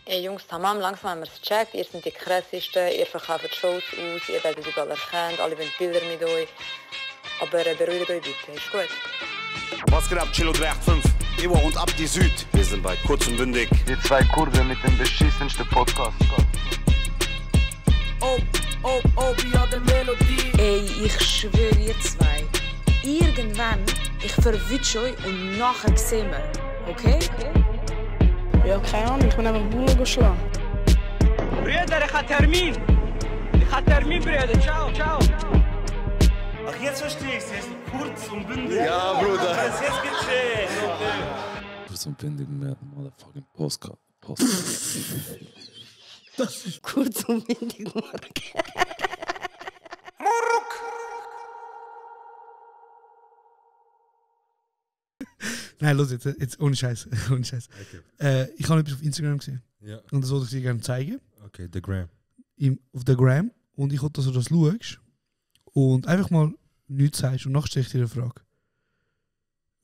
Ey Jungs, tamam, langsam haben wir es gecheckt. Ihr seid die krassesten, ihr verkauft Shows aus, ihr werdet überall erkannt, alle wollen Bilder mit euch. Aber beruhigt euch bitte, ist gut. Was geht ab, Chilo 385? Ewa und Abdi Süd. Wir sind bei Kurz und Bündig. Die zwei Kurven mit dem beschissensten Podcast. wie hat der Melodie. Ey, ich schwöre ihr zwei. Irgendwann, ich verwünsche euch und nachher sehen wir. Okay? Ja, keine Ahnung, ich bin einfach Bullen geschlagen. Brüder, ich habe Termin. Brüder. Ciao. Ach, jetzt verstehe ich es. Jetzt kurz und bündig. Ja, Bruder. Jetzt geht's Kurz und bündig mit motherfucking Postcard. Kurz und windig, Mark. Nein, los jetzt ohne Scheiß. Okay. Ich habe etwas auf Instagram gesehen. Ja. Und das wollte ich dir gerne zeigen. Okay, The Gram. Auf der Gram. Und ich wollte, dass du das schaust. Und einfach mal nichts sagst. Und nachher stelle ich dir eine Frage.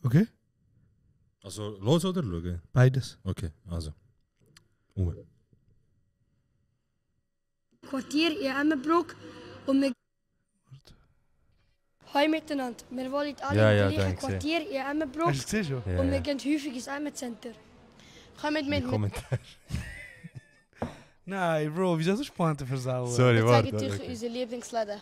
Okay? Also, los oder schauen? Beides. Okay, also. Quartier in Emmenbroek und wir... Hoi miteinander, wir wollen alle im gleichen Quartier in Emmenbroek Hast du gesehen schon? und wir gehen häufig ins Emmencenter. Kommt mit Kommentar. Nein, Bro, wieso so Pointe versauen? Sorry, Ich warte. zeige euch unsere Lieblingsläden.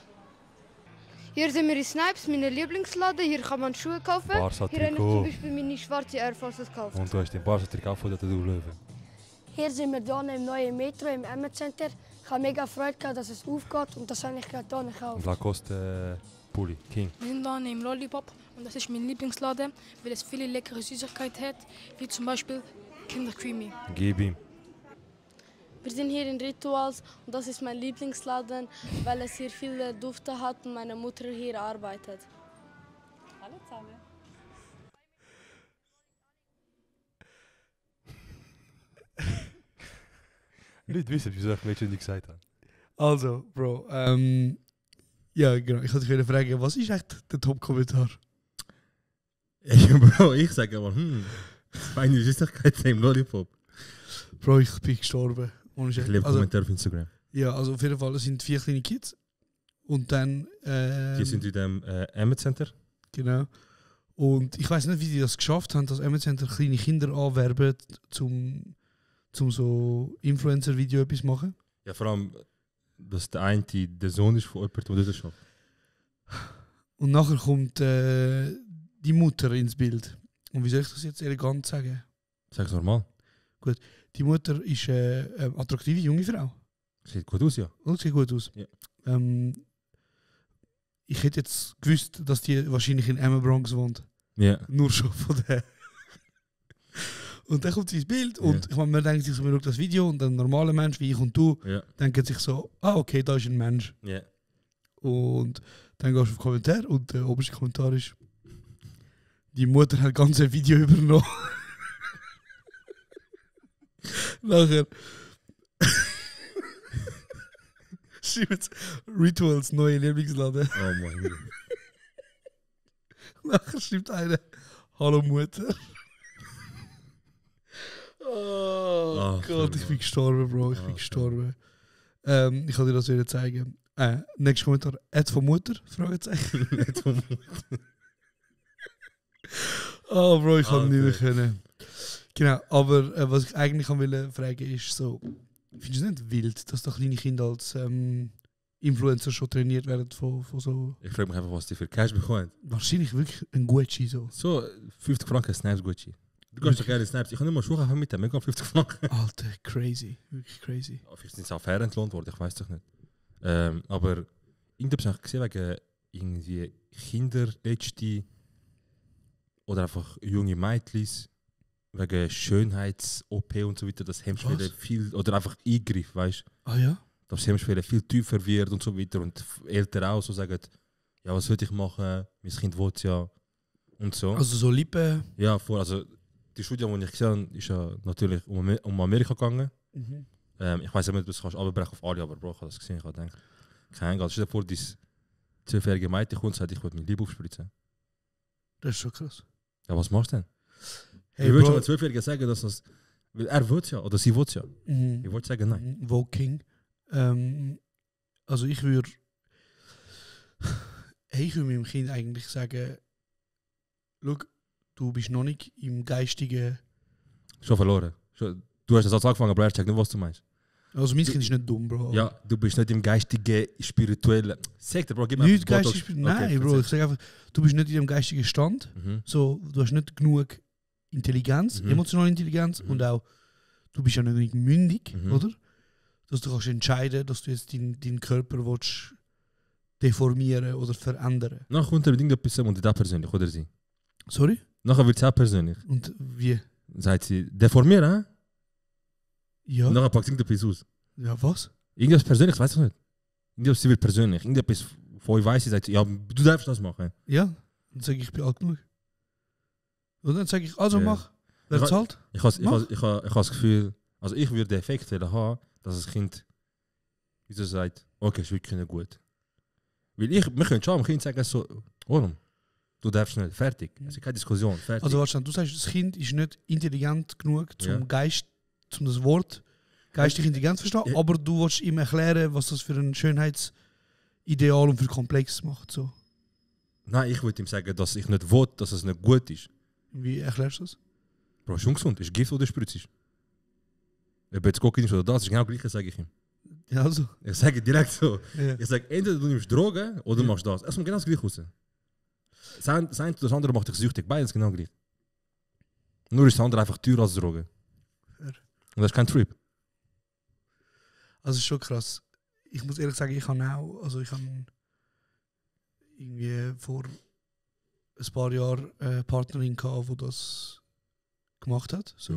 Hier sind wir in Snipes, meine Lieblingsladen. Hier kann man Schuhe kaufen. Barca Hier habe ich Trikot. zum Beispiel meine schwarze Air Forces gekauft. Und du hast den Barca-Trikot von der Löwen. Hier sind wir hier im neuen Metro im Emmencenter. Ich habe mega Freude gehabt, dass es aufgeht und das habe ich gerade hier gekauft. Und Lacoste Pulli, King. Wir sind hier im Lollipop und das ist mein Lieblingsladen, weil es viele leckere Süßigkeiten hat, wie zum Beispiel Kinder Creamy. Gib ihm. Wir sind hier in Rituals und das ist mein Lieblingsladen, weil es hier viele Düfte hat und meine Mutter hier arbeitet. Hallo zusammen. Nicht wissen, wieso ich Mädchen nicht gesagt habe. Also, Bro, ja, genau. Ich wollte dich fragen, was ist echt der Top-Kommentar? Ey, Bro, ich sage aber, meine Süßigkeit im Lollipop. Bro, ich bin gestorben. Ohne Scheiß. Ich lebe Also, Kommentare auf Instagram. ja, also auf jeden Fall, es sind 4 kleine Kids. Und dann... Die sind in dem Emmencenter. Genau. Und ich weiß nicht, wie die das geschafft haben, dass Emmencenter kleine Kinder anwerben, zum so Influencer-Video etwas machen. Ja, vor allem, dass der eine der Sohn ist von jemandem, der das schafft. Und nachher kommt die Mutter ins Bild. Und wie soll ich das jetzt elegant sagen? Sag's normal. Die Mutter ist eine attraktive junge Frau. Sieht gut aus, ja. Und sieht gut aus. Ja. Ich hätte jetzt gewusst, dass die wahrscheinlich in Emmenbronx wohnt. Ja. Nur schon von der. Und dann kommt sie ins Bild und ich meine, man denkt sich so, man schaut das Video und ein normaler Mensch wie ich und du denken sich so, okay, da ist ein Mensch. Ja. Und dann gehst du auf den Kommentar und der oberste Kommentar ist, die Mutter hat ganz ein Video übernommen. Nachher schreibt Rituals neue Lieblingsladen. Oh mein Gott. Nachher schreibt einer, hallo Mutter. Oh Gott, ich bin gestorben, Bro, ich bin gestorben. Ich kann dir das wieder zeigen. Nächster Kommentar, Ad von Mutter? Fragezeichen. Ad von Mutter. Oh Bro, ich kann nicht mehr können. Genau, aber was ich eigentlich will fragen ist so, findest du es nicht wild, dass da kleine Kinder als Influencer schon trainiert werden von so... Ich frage mich einfach, was die für Cash bekommen. Wahrscheinlich wirklich ein Gucci so. So, 50 Franken Snaps Gucci. Du kannst doch gerne Snaps. Ich kann nicht mal Schuhe mit dem, ich habe 50 Franken. Alter, crazy. Wirklich crazy. Vielleicht sind sie auch fair entlohnt worden, ich weiß doch nicht. Aber irgendetwas habe ich gesehen wegen irgendwie Kinderletzte oder einfach junge Mädchen wegen Schönheits-OP und so weiter, dass Hemmschwelle viel, oder einfach Eingriff, weißt du? Ah ja? Dass Hemmschwelle viel tiefer wird und so weiter und Eltern auch so sagen, ja, was sollte ich machen, mein Kind will es ja und so. Also so Lippen? Ja, also die Studie, die ich gesehen habe, ist ja natürlich um Amerika gegangen. Mhm. Ich weiß nicht, ob du das abbrechen auf alle, aber Bro, ich habe das gesehen, ich habe gedacht, kein Geld. Stell dir vor, dein 12-jährige Mädchen kommt und sagt, ich will meine Liebe aufspritzen. Das ist schon krass. Ja, was machst du denn? Hey, Wie würdest du Bro. einem 12-Jährigen sagen, dass das Weil er will es ja, oder sie will es ja. Mhm. Ich wollte sagen, nein. Voking. Also ich würde meinem Kind eigentlich sagen, schau, du bist noch nicht im geistigen... Schon verloren. Du hast den Satz angefangen, aber er sagt nicht, was du meinst. Also mein Kind ist nicht dumm, Bro. Ja, du bist nicht im geistigen, spirituellen... Sag dir, Bro, gib mir Nicht geistig, nein, Bro, ich sage einfach, du bist nicht in dem geistigen Stand. Mhm. So, du hast nicht genug Intelligenz, emotionale Intelligenz und auch, du bist ja nicht mündig, oder? Dass du kannst entscheiden, dass du jetzt deinen Körper willst deformieren oder verändern. Nachher kommt er mit irgendetwas und das persönlich, oder sie? Sorry? Nachher wird es auch persönlich. Und wie? Sagt sie, deformieren, hä? Ja. Und nachher packt sie irgendetwas aus. Ja, was? Irgendwas persönlich, weiß ich nicht. Irgendetwas, sie wird persönlich. Irgendetwas von euch weiss, sie sagt, ja, du darfst das machen. Ja, dann sage ich bin alt genug. Und dann sage ich, also mach. Wer zahlt? Ich habe das Gefühl, also ich würde den Effekt haben, dass das Kind, wie so sagt, okay, ist wirklich nicht gut. Weil wir können schon am Kind sagen, so, warum? Du darfst nicht, fertig. Es ist keine Diskussion, fertig. Also warte, du sagst, das Kind ist nicht intelligent genug zum Geist, zum das Wort geistige Intelligenz zu verstehen, aber du willst ihm erklären, was das für ein Schönheitsideal und für Komplex macht. So. Nein, ich würde ihm sagen, dass ich nicht will, dass es nicht gut ist. Wie erklärst du das? Bro, ist ungesund, ist Gift oder Spritz ist. Ob jetzt Kokain ist oder das, ist genau gleich, sage ich ihm. Ja, also. Ich sage direkt so. Ja. Ich sage, entweder du nimmst Drogen oder du machst das. Es kommt genau das gleiche raus. Das andere macht dich süchtig, beides genau gleich. Nur ist das andere einfach teurer als Drogen. Und das ist kein Trip. Also ist schon krass. Ich muss ehrlich sagen, ich habe irgendwie vor ein paar Jahren eine Partnerin gehabt, die das gemacht hat. So.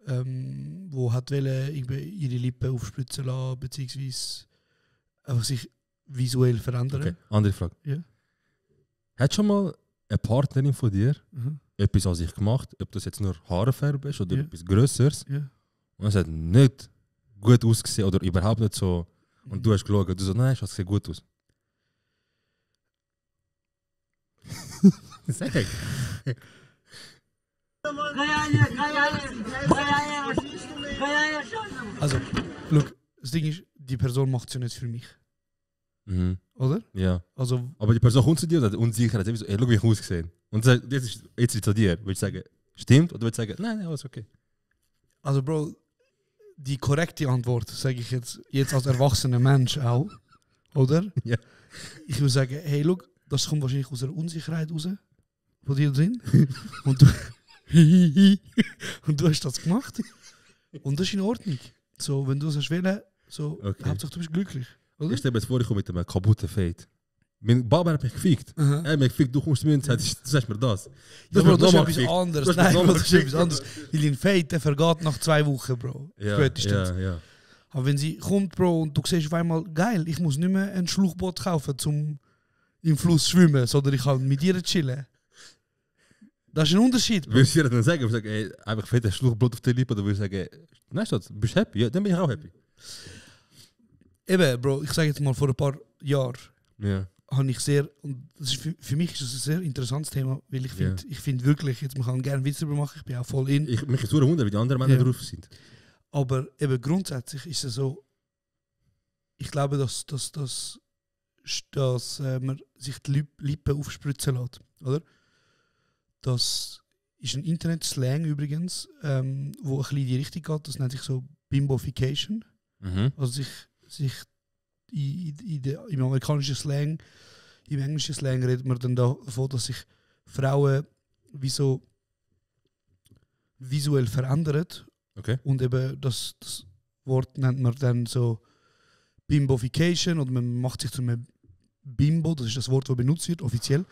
Wo hat ihre Lippen aufspritzen lassen, beziehungsweise einfach sich visuell verändern. Okay, andere Frage. Ja. Hat schon mal eine Partnerin von dir etwas an sich gemacht, ob das jetzt nur Haarenfärbe ist oder etwas Größeres, und es hat nicht gut ausgesehen oder überhaupt nicht so, und du hast geschaut und du so, nein, das sieht gut aus. Sag. Also, look, das Ding ist, die Person macht es ja nicht für mich. Oder? Ja. Also, aber die Person kommt zu dir und hat Unsicherheit, so, schau, wie ich ausgesehen. Und sagt, jetzt ist es zu dir. Willst du sagen, stimmt? Oder willst du sagen, nein, alles okay? Also, Bro, die korrekte Antwort, sage ich jetzt als erwachsener Mensch auch, oder? Ja. Ich würde sagen, hey, look, das kommt wahrscheinlich aus der Unsicherheit raus, von dir drin. und du hast das gemacht. Und das ist in Ordnung. So, wenn du es willst, so, Hauptsache du bist glücklich. Oder? Ich stelle mir jetzt vor, ich komme mit einem kaputten Fade. Mein Baba hat mich gefickt. Er hat mich gefickt, du kommst zu mir und sagst, du sagst mir das. Ja, Bro, das ist etwas anderes. Nein, Bro, das ist etwas anderes. Weil ein Fade, der vergeht nach 2 Wochen, Bro. Spätestens. Ja. Aber wenn sie kommt, Bro, und du siehst auf einmal, geil, ich muss nicht mehr ein Schluchboot kaufen, um im Fluss zu schwimmen, sondern ich kann mit dir chillen. Das ist ein Unterschied, Bro. Würdest du dir dann sagen, ich sage, ey, einfach fett ein Schluchboot auf der Lippe, oder würdest du sagen, nein, Schatz, bist du happy? Ja, dann bin ich auch happy. Eben, Bro, ich sage jetzt mal, vor ein paar Jahren habe ich sehr, und das ist für mich ist das ein sehr interessantes Thema, weil ich finde wirklich, jetzt man kann gerne Witze darüber machen, ich bin auch voll in. Mich ist nur ein Wunder, wie die anderen Männer drauf sind. Aber eben grundsätzlich ist es so, ich glaube, dass man sich die Lippen aufspritzen lässt, oder? Das ist ein Internet-Slang übrigens, wo ein bisschen in die Richtung geht, das nennt sich so Bimbofication. Also sich im amerikanischen Slang, im englischen Slang redet man dann davon, dass sich Frauen wie so visuell verändern. Okay. Und eben das Wort nennt man dann so Bimbofication, oder man macht sich zu einem Bimbo, das ist das Wort, das benutzt wird, offiziell.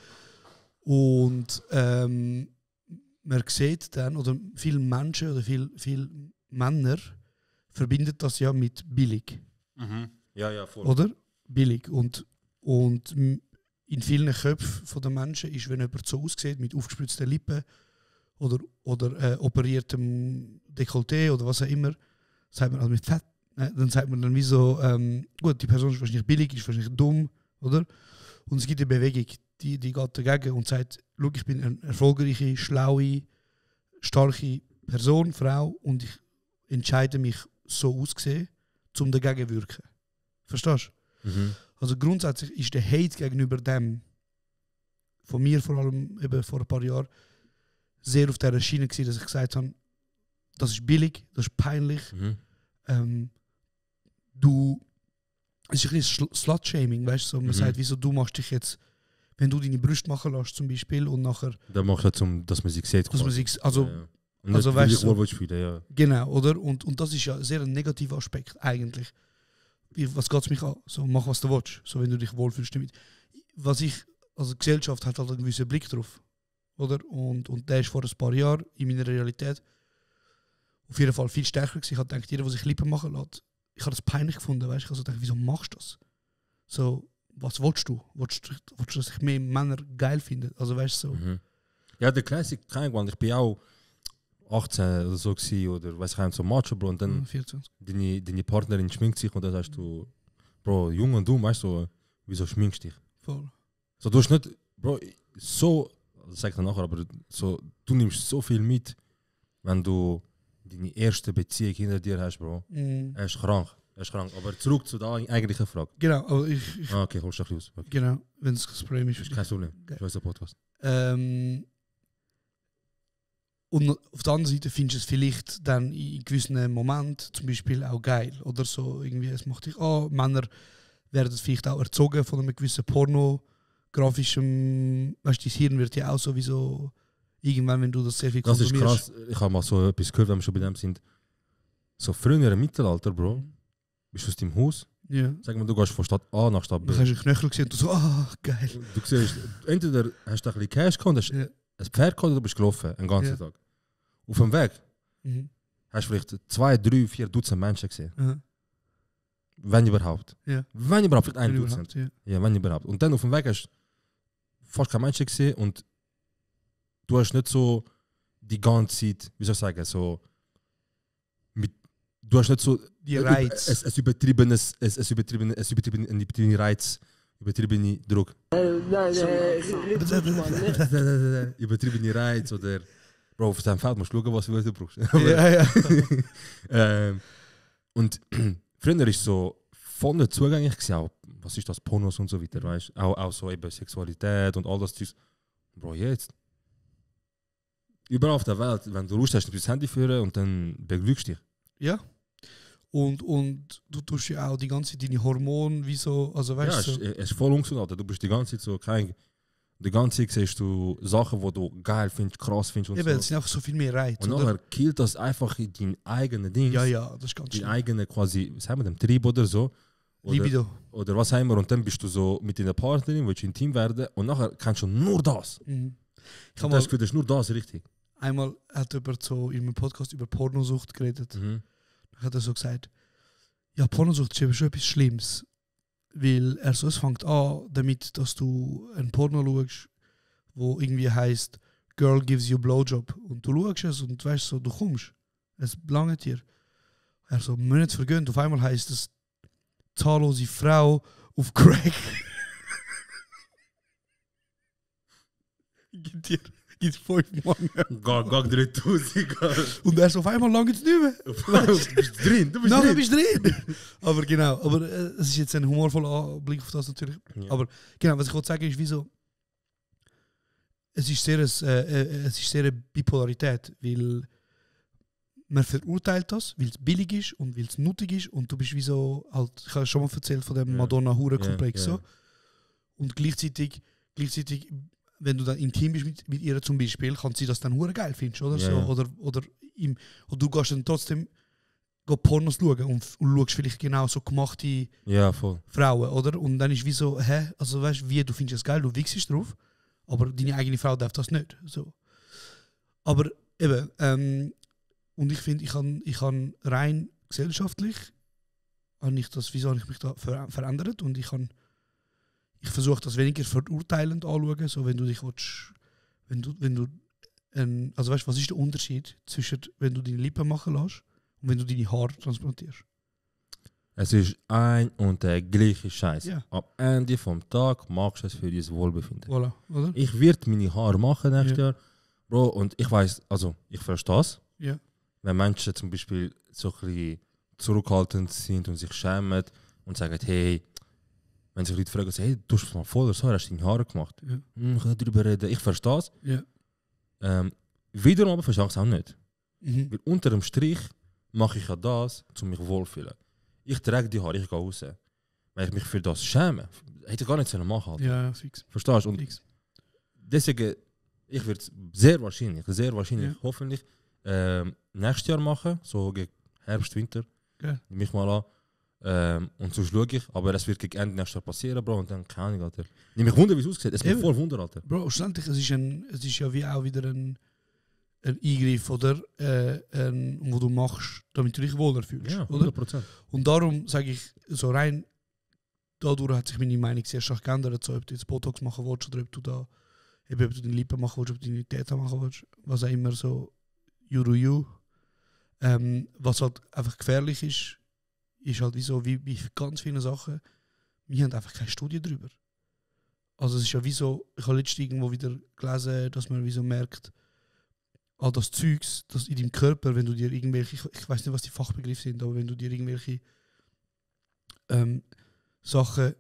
Und man sieht dann, oder viele Menschen oder viele Männer verbinden das ja mit billig. Ja, voll. Oder? Billig. Und in vielen Köpfen der Menschen ist, wenn jemand so aussieht, mit aufgespritzten Lippen oder operiertem Dekolleté oder was auch immer, sagt man also mit Fett, dann sagt man dann wie so, gut, die Person ist wahrscheinlich billig, ist wahrscheinlich dumm, oder? Und es gibt eine Bewegung, die geht dagegen und sagt, schau, ich bin eine erfolgreiche, schlaue, starke Person, Frau, und ich entscheide mich so auszusehen, um dagegen zu wirken. Verstehst du? Mhm. Also grundsätzlich ist der Hate gegenüber dem, von mir vor allem eben vor ein paar Jahren, sehr auf dieser Schiene gewesen, dass ich gesagt habe, das ist billig, das ist peinlich. Mhm. Es ist ein bisschen Slut-Shaming, weißt du? So, man sagt, wieso du machst dich jetzt, wenn du deine Brüste machen lässt zum Beispiel und nachher... Dann machst du ja, dass man sich sieht. Dass man sich, also, ja. Und also weißt du, so, fühlen, ja. Genau, oder? Und das ist ja sehr ein negativer Aspekt eigentlich. Was geht es mich an? So, mach was du willst, so wenn du dich wohlfühlst damit. Was ich, also die Gesellschaft hat halt einen gewissen Blick drauf, oder? Und der ist vor ein paar Jahren in meiner Realität auf jeden Fall viel stärker gewesen. Ich habe gedacht, jeder, der sich Lippen machen lässt, ich habe das peinlich gefunden, weißt du? Ich habe so gedacht, wieso machst du das? So, was willst du? Willst du, dass sich mehr Männer geil finden? Also weißt du so. Mhm. Ja, der Classic, ich bin auch 18 oder so gewesen, oder weiß ich nicht, so Macho, Bro, und dann 24. Deine Partnerin schminkt sich und dann sagst du, Bro, jung und du, weißt du, wieso schminkst du dich? Voll. So, du hast nicht, Bro, so, das sag ich dann nachher, aber so, du nimmst so viel mit, wenn du deine erste Beziehung hinter dir hast, Bro. Er ist krank. Aber zurück zu der eigentlichen Frage. Genau, aber ich okay, holst du dich aus. Okay. Genau, wenn es das Problem ist. Ist kein Problem, ich weiß der Podcast. Und auf der anderen Seite findest du es vielleicht dann in gewissen Momenten zum Beispiel auch geil. Oder so, irgendwie, es macht dich Männer werden vielleicht auch erzogen von einem gewissen pornografischen, weißt du, dein Hirn wird ja auch sowieso irgendwann, wenn du das sehr viel konsumierst. Das ist krass, ich habe mal so etwas gehört, wenn wir schon bei dem sind. So früher im Mittelalter, Bro, bist du aus deinem Haus, sag mal, du gehst von Stadt A nach Stadt B. Du hast einen Knöchel gesehen und du so, geil. Du siehst, entweder hast du ein bisschen Cash gehabt, hast ein Pferd gehabt oder du bist gelaufen, den ganzen Tag. Auf dem Weg hast du vielleicht 2, 3, 4 Dutzend Menschen gesehen. Wenn überhaupt. Wenn überhaupt, vielleicht 1 Dutzend. Ja, wenn überhaupt. Und dann auf dem Weg hast du fast keine Menschen gesehen und du hast nicht so die ganze Zeit, wie soll ich sagen, so du hast nicht so die Reiz. Es übertriebene Reiz, übertriebene Druck. Übertriebene Reiz oder Bro, auf deinem Feld musst du schauen, was du brauchst. Und früher ist so voll nicht zugänglich gewesen, auch, was ist das, Pornos und so weiter, weißt du? Auch so eben Sexualität und all das. Bro, jetzt. Überall auf der Welt, wenn du Lust hast, du das Handy führen und dann beglückst dich. Ja. Und du tust ja auch die ganze Zeit deine Hormone, wie so, also weißt du. Ja, es ist voll ungesund, Alter. Du bist die ganze Zeit so die ganze Zeit siehst du Sachen, die du geil findest, krass findest und eben, so. Es sind einfach so viel mehr Reiz. Und nachher killt das einfach in dein eigenes Ding. Ja, das ist ganz schön. Dein eigenes quasi, was haben wir, dem Trieb oder so. Libido. Oder was haben wir, und dann bist du so mit deiner Partnerin, willst du intim werden und nachher kannst du nur das. Ich habe das Gefühl, das ist nur das richtig. Einmal hat jemand so in einem Podcast über Pornosucht geredet. Dann hat er so gesagt, ja, Pornosucht ist eben schon etwas Schlimmes. Weil es fängt an damit, dass du ein Porno schaust, wo irgendwie heisst, Girl gives you a blowjob. Und du schaust es und weißt so, du kommst. Es langt dir. Er so, Monate vergönnt. Auf einmal heisst es, zahllose Frau auf Crack. Gibt 5 Mann. Gag 3000. Und er so, auf einmal langt es nicht mehr. Du bist drin. Du bist drin. Aber genau, es ist jetzt ein humorvoller Blick auf das natürlich. Ja. Aber genau, was ich wollte sagen ist, wieso es ist sehr eine Bipolarität, weil man verurteilt das, weil es billig ist und weil es nötig ist und du bist wie so, halt, ich habe schon mal erzählt von dem Madonna-Hure-Komplex so. Und gleichzeitig, wenn du dann intim bist mit ihr zum Beispiel, kann sie das dann hure geil finden, oder? So, oder du gehst dann trotzdem Pornos schauen und schaust vielleicht genau so gemachte Frauen, oder? Und dann ist wie so, also weißt du, du findest es geil, du wichst drauf, aber deine eigene Frau darf das nicht. So. Aber eben, und ich finde, ich kann rein gesellschaftlich, wieso habe ich mich da verändert und ich versuche das weniger verurteilend anzuschauen, so wenn du dich willst, also weißt, was ist der Unterschied zwischen, wenn du deine Lippen machen lässt und wenn du deine Haare transplantierst? Es ist ein und der gleiche Scheiß. Ja. Am Ende vom Tag machst du es für dein Wohlbefinden. Voilà, oder? Ich werde meine Haare machen nächstes Jahr, Bro, und ich weiß, also ich verstehe das, Ja. Wenn Menschen zum Beispiel so ein bisschen zurückhaltend sind und sich schämen und sagen, hey, wenn sich Leute fragen, hey, du hast mal voll so, hast du deine Haare gemacht? Ja. Ich kann nicht darüber reden, ich verstehe es. Ja. Wiederum aber verstehe ich es auch nicht. Mhm. Weil unter dem Strich mache ich ja das, um mich wohlzufühlen. Ich trage die Haare, ich gehe raus. Wenn ich mich für das schäme, hätte ich gar nicht machen sollen. Ja, fix. Verstehst du? Und Fix. deswegen, ich würde es sehr wahrscheinlich, Ja. hoffentlich nächstes Jahr machen, so gegen Herbst, Winter. Ja. Nehme ich mal an. Und so schaue ich, aber es wird gegen Ende nächstes Jahr passieren, Bro. Und dann keine Ahnung, Alter. Nimm mich wunder, wie es aussieht. Es macht voll Wunder, Alter. Bro, schlussendlich, es ist ja wie auch wieder ein Eingriff, oder? Wo du machst, damit du dich wohler fühlst. Ja, oder? 100%. Und darum sage ich, so rein, dadurch hat sich meine Meinung sehr stark geändert, so, ob du jetzt Botox machen willst oder ob du da, ob du deine Lippen machen willst, ob du deine Täter machen willst, was auch immer so, you do you. Was halt einfach gefährlich ist halt wie so, wie bei ganz vielen Sachen, wir haben einfach keine Studie darüber. Also es ist ja wie so, ich habe letztens irgendwo wieder gelesen, dass man wie so merkt, all das Zeugs, das in deinem Körper, wenn du dir irgendwelche, ich weiß nicht, was die Fachbegriffe sind, aber wenn du dir irgendwelche Sachen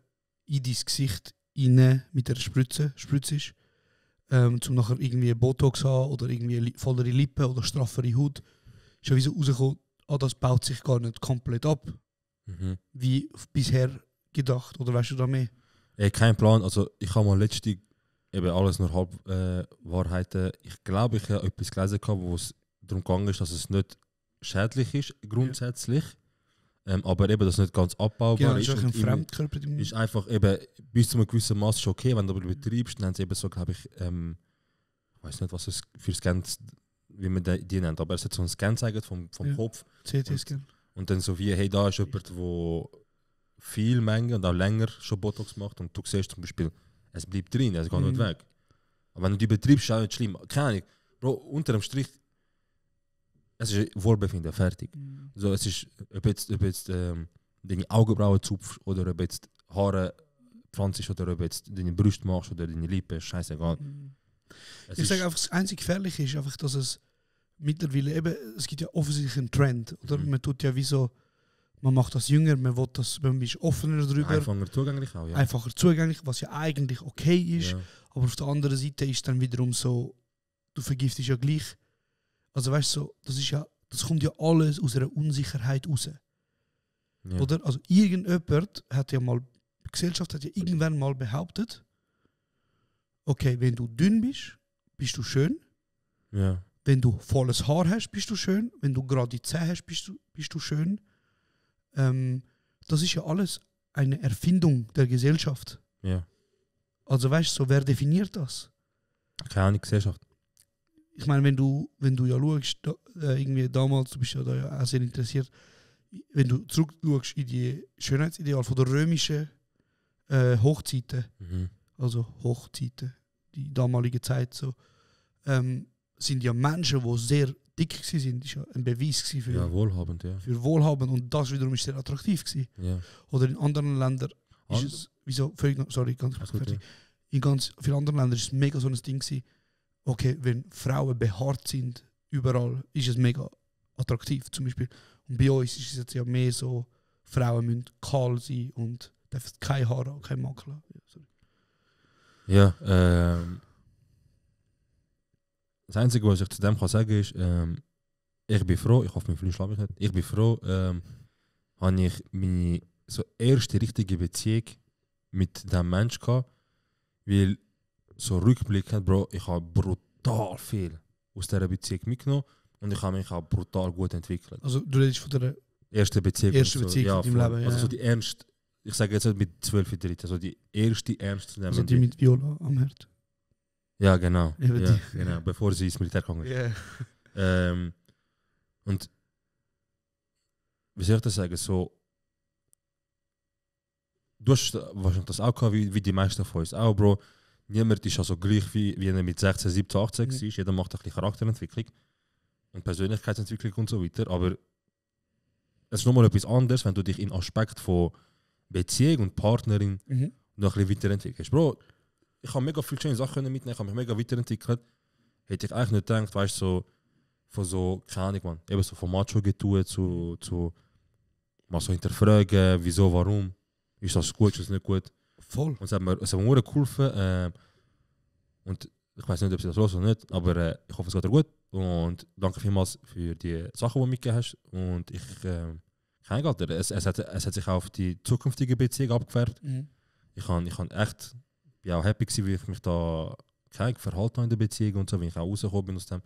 in dein Gesicht rein mit der Spritze spritzt, um nachher irgendwie Botox haben oder irgendwie vollere Lippen oder straffere Haut, ist ja wie so rausgekommen, das baut sich gar nicht komplett ab, wie bisher gedacht, oder weißt du da mehr? Kein Plan, also ich habe mal letztens eben alles nur halb Wahrheiten. Ich glaube, ich habe etwas gelesen, wo es darum gegangen ist, dass es nicht schädlich ist, grundsätzlich. Aber eben, dass es nicht ganz abbaubar ist. Ist ein Fremdkörper. Ist einfach eben bis zu einem gewissen Maß schon okay, wenn du aber übertreibst, dann haben sie eben so, glaube ich, ich weiß nicht, was es für Scans, wie man die nennt, aber es hat so einen Scan gezeigt vom Kopf. CT-Scan. Und dann so wie, hey, da ist jemand, der viel Menge und auch länger schon Botox macht und du siehst zum Beispiel, es bleibt drin, es geht nicht weg. Aber wenn du die betreibst, ist auch nicht schlimm. Keine Ahnung. Bro, unter dem Strich, es ist Wohlbefinden, fertig. So, es ist, ob jetzt deine Augenbrauen zupfst oder ob jetzt Haare pflanzt oder ob jetzt deine Brüste machst oder deine Lippen, scheißegal. Ich sage einfach, das einzig Gefährliche ist einfach, dass es mittlerweile eben, es gibt ja offensichtlich einen Trend, oder? Man tut ja wie so, man macht das jünger, man ist offener darüber. Einfacher zugänglich auch, ja. Einfacher zugänglich, was ja eigentlich okay ist. Ja. Aber auf der anderen Seite ist dann wiederum so, du vergiftest ja gleich. Also weißt du, so, das kommt ja alles aus einer Unsicherheit raus. Ja. Oder? Also irgendjemand hat ja mal, die Gesellschaft hat ja irgendwann mal behauptet, okay, wenn du dünn bist, bist du schön. Ja. Wenn du volles Haar hast, bist du schön. Wenn du gerade Zähne hast, bist du schön. Das ist ja alles eine Erfindung der Gesellschaft. Ja. Also weißt du, so, wer definiert das? Keine Ahnung, Gesellschaft. Ich meine, wenn du ja schaust, irgendwie damals, du bist ja da ja auch sehr interessiert, wenn du zurückschaust in die Schönheitsideal von der römischen Hochzeiten, also Hochzeiten, die damalige Zeit so, sind ja Menschen, die sehr dick waren, ist ja ein Beweis für, ja, wohlhabend, ja. Für Wohlhabend, und das wiederum ist sehr attraktiv gewesen. Ja. Oder in anderen Ländern ist es, wieso, sorry, ganz fertig. Ja. In ganz vielen anderen Ländern ist es mega so ein Ding gewesen, okay, wenn Frauen behaart sind, überall, ist es mega attraktiv, zum Beispiel. Und bei uns ist es jetzt ja mehr so, Frauen müssen kahl sein und dürfen keine Haare haben, keine Makel haben. Ja, das Einzige, was ich zu dem kann sagen ist, ich bin froh, ich hoffe, mein Freund schlafe ich nicht, ich bin froh, habe ich meine so erste richtige Beziehung mit diesem Menschen gehabt, weil so rückblickend, Bro, ich habe brutal viel aus dieser Beziehung mitgenommen und ich habe mich auch brutal gut entwickelt. Also du redest von der ersten Beziehung in so, deinem ja, Leben, ja. Also so die ernst, ich sage jetzt nicht mit 12 13, also die erste ernstzunehmende. Also die mit Viola am Herd. Ja, genau. Ja, genau, bevor sie ins Militär gegangen ist. Yeah. Und wie soll ich das sagen? So, du hast wahrscheinlich das auch gehabt, wie die meisten von uns auch, Bro. Niemand ist also gleich wie er mit 16, 17, 18 war. Jeder macht ein bisschen Charakterentwicklung und Persönlichkeitsentwicklung und so weiter. Aber es ist nochmal etwas anderes, wenn du dich in Aspekt von Beziehung und Partnerin noch ein bisschen weiterentwickelst. Bro, ich habe mega viele schöne Sachen mitnehmen, ich habe mich mega weiterentwickelt. Hätte ich eigentlich nicht gedacht, weißt du, so, von so, keine Ahnung, man, eben so von Macho-Getue zu mal so hinterfragen, wieso, warum, ist das gut, ist das nicht gut. Voll. Und es hat mir sehr geholfen. Und ich weiß nicht, ob sie das los oder nicht, aber ich hoffe, es geht dir gut. Und danke vielmals für die Sachen, die du mitgegeben hast. Und ich kein Alter, es hat sich auch auf die zukünftige Beziehung abgefärbt. Ich kann echt, bin auch happy gewesen, wie ich mich da verhalten habe in der Beziehung und so, wie ich auch rausgekommen bin aus dem.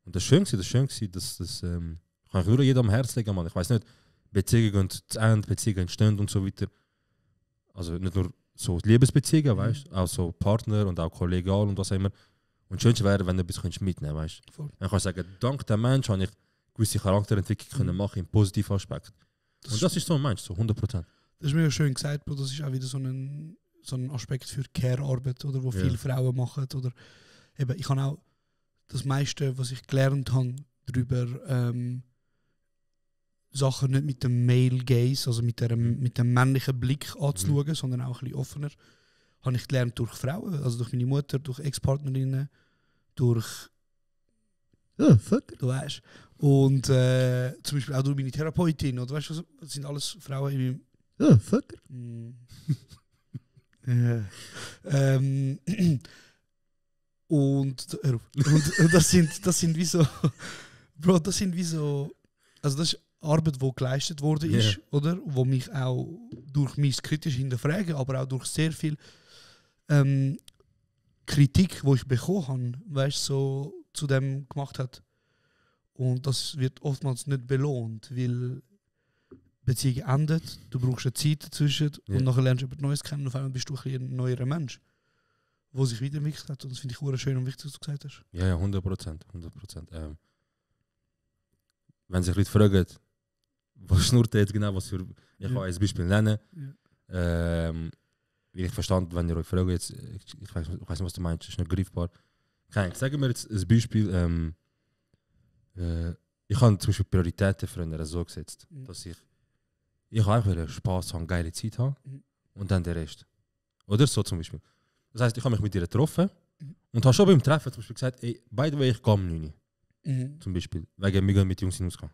Und das ist schön gewesen, das kann ich nur jedem am Herzen legen, Mann. Ich weiß nicht, Beziehungen gehen zu Ende, Beziehungen entstehen und so weiter. Also nicht nur so Liebesbeziehungen, weißt du, auch so Partner und auch kollegial und was auch immer. Und das Schönste wäre, wenn du etwas mitnehmen könntest, weißt du. Dann kannst du sagen, dank dem Mensch habe ich gewisse Charakterentwicklung können machen im positiven Aspekt. Und das ist so ein Mensch, so 100%. Das ist mir schön gesagt, Bro. Das ist auch wieder so ein Aspekt für Care-Arbeit, oder, wo viele Frauen machen. Oder eben, ich habe auch das meiste, was ich gelernt habe, darüber Sachen nicht mit dem Male Gaze, also mit dem männlichen Blick anzuschauen, sondern auch ein bisschen offener. Habe ich gelernt durch Frauen, also durch meine Mutter, durch Ex-Partnerinnen, durch du weißt. Und zum Beispiel auch durch meine Therapeutin, oder weißt du, das sind alles Frauen in meinem und das sind wie so Bro, das sind wie so, also das ist Arbeit, die geleistet worden ist, oder? Wo mich auch durch mein kritisch hinterfragen, aber auch durch sehr viel Kritik, die ich bekommen habe, weißt, so zu dem gemacht hat. Und das wird oftmals nicht belohnt, weil Beziehung endet, du brauchst eine Zeit dazwischen und nachher lernst du etwas Neues kennen und auf einmal bist du ein neuer Mensch, der sich weiterentwickelt hat. Und das finde ich sehr schön und wichtig, was du gesagt hast. Ja, 100%. Wenn sich Leute fragen, was schnurrt jetzt genau, was für... Ich kann ein Beispiel nennen. Wie ich verstand, wenn ihr euch fragt, jetzt, ich weiß nicht, was du meinst, ist nicht greifbar. Sagen wir jetzt ein Beispiel. Ich habe zum Beispiel Prioritäten früher so gesetzt, dass ich einfach wieder Spaß haben, geile Zeit haben und dann der Rest. Oder so zum Beispiel. Das heisst, ich habe mich mit ihr getroffen und habe schon beim Treffen zum Beispiel gesagt, ey, by the way, ich gehe am 9. Zum Beispiel, wegen wir gehen mit Jungs hinausgehen.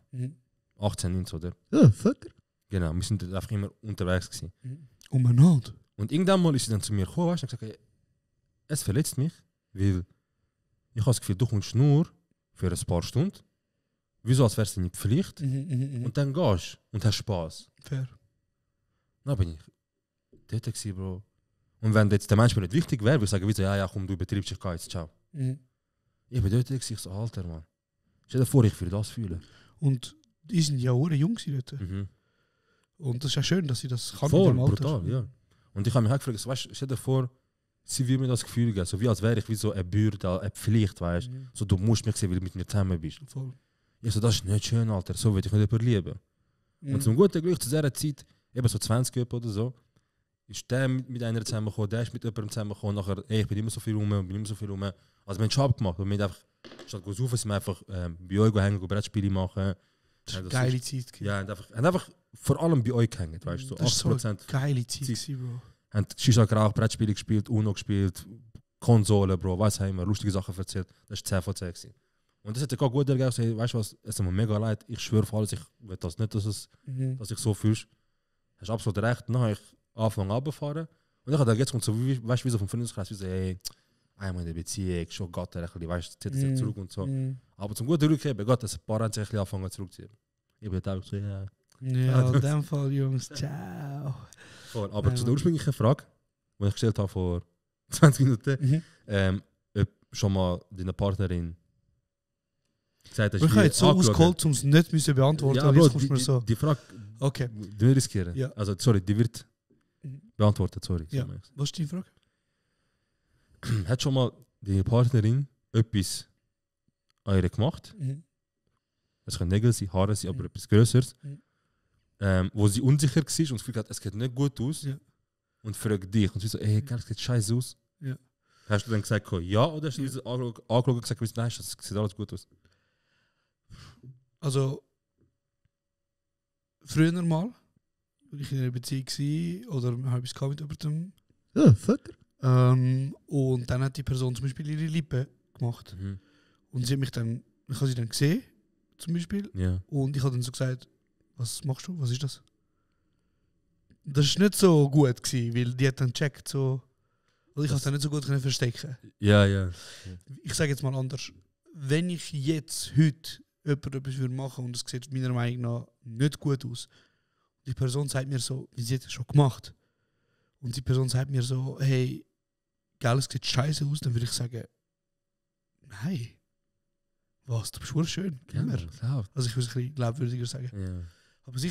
18, 19, oder? Ja, Fucker. Genau, wir sind einfach immer unterwegs gewesen. Umeinander. Und irgendwann mal ist sie dann zu mir gekommen, weißt, und gesagt, ey, es verletzt mich, weil ich habe das Gefühl, du kommst nur für ein paar Stunden, wieso als wärst du nicht Pflicht, und dann gehst und hast Spaß. Fair. Dann bin ich dort gewesen, Bro. Und wenn jetzt der Mensch mir nicht wichtig wäre, würde ich sagen, wieso, ja, komm, du übertreibst, ich gehe jetzt, ciao. Ich bin dort gewesen, ich so, Alter, Mann. Stell dir vor, ich würde das fühlen. Und die sind ja auch jung dort. Und das ist ja schön, dass sie das kann. Voll, brutal, ja. Und ich habe mich auch gefragt, weißt, stell dir vor, sie will mir das Gefühl geben, so wie als wäre ich wie so eine Bürde, eine Pflicht, weißt du. So, du musst mich sehen, weil du mit mir zusammen bist. Voll. Ich so, das ist nicht schön, Alter, so will ich nicht jemanden lieben. Und zum guten Glück zu dieser Zeit, eben so 20 Jahre oder so, ist der mit einer zusammengekommen, der ist mit jemandem zusammengekommen, nachher, ey, ich bin immer so viel rum. Also wir haben es abgemacht, wir haben einfach, statt zu saufen, sind wir einfach bei euch hängen, Brettspiele machen. Das ist eine geile Zeit. Ja, und einfach vor allem bei euch gehängt, weißt du, so 80%. Das ist so eine geile Zeit, Bro. Haben Shisha geraucht, Brettspiele gespielt, Uno gespielt, Konsolen, Bro, was haben wir, lustige Sachen erzählt. Das war 10 von 10 gewesen. Und das hat ja gar gut ergeben, weißt du was, es tut mir mega leid, ich schwöre auf alles, ich will das nicht, dass ich so fühlst. Hast du absolut recht, dann habe ich angefangen runterzufahren. Und ich habe dann jetzt kommt so, weißt du, wie so vom Freundeskreis, wie so, hey, einmal in der Beziehung, schon Gott, weißt du, zieht sich zurück und so. Aber zum guten Glück, Gott, ein paar haben sich angefangen zurückzuziehen. Ich bin einfach so, ja. Ja, in dem Fall, Jungs, ciao. Voll, aber zu der ursprünglichen Frage, die ich gestellt habe vor 20 Minuten, ob schon mal deine Partnerin gesagt hast, ich habe jetzt so ausgeholt, um es nicht zu beantworten. Ja, aber die Frage, okay. Die wir riskieren. Ja. Also, sorry, die wird beantwortet, sorry. Ja. Was ist die Frage? Hat schon mal deine Partnerin etwas an ihr gemacht? Es können Nägel sein, Haare sein, aber etwas Größeres. Wo sie unsicher war und das Gefühl hat, es geht nicht gut aus. Und fragt dich. Und sie so, ey, es sieht scheiße aus. Hast du dann gesagt, ja, oder hast du diese angeschaut und gesagt, nein, es sieht alles gut aus? Also, früher mal, als ich in einer Beziehung war, oder habe ich es mit jemandem. Ja, Fucker. Und dann hat die Person zum Beispiel ihre Lippen gemacht. Und sie hat mich dann Ich habe sie dann gesehen, zum Beispiel. Ja. Und ich habe dann so gesagt, was machst du? Was ist das? Das war nicht so gut, gewesen, weil die hat dann gecheckt, so. Also ich habe es dann nicht so gut können verstecken. Ja. Ich sage jetzt mal anders. Wenn ich jetzt heute etwas würde machen und es sieht meiner Meinung nach nicht gut aus, und die Person sagt mir so, wie sie hat es schon gemacht, und die Person sagt mir so, hey, geil, es sieht scheiße aus, dann würde ich sagen, nein. Was, du bist wohl schön. Immer. Also ich würde es ein bisschen glaubwürdiger sagen. Ja.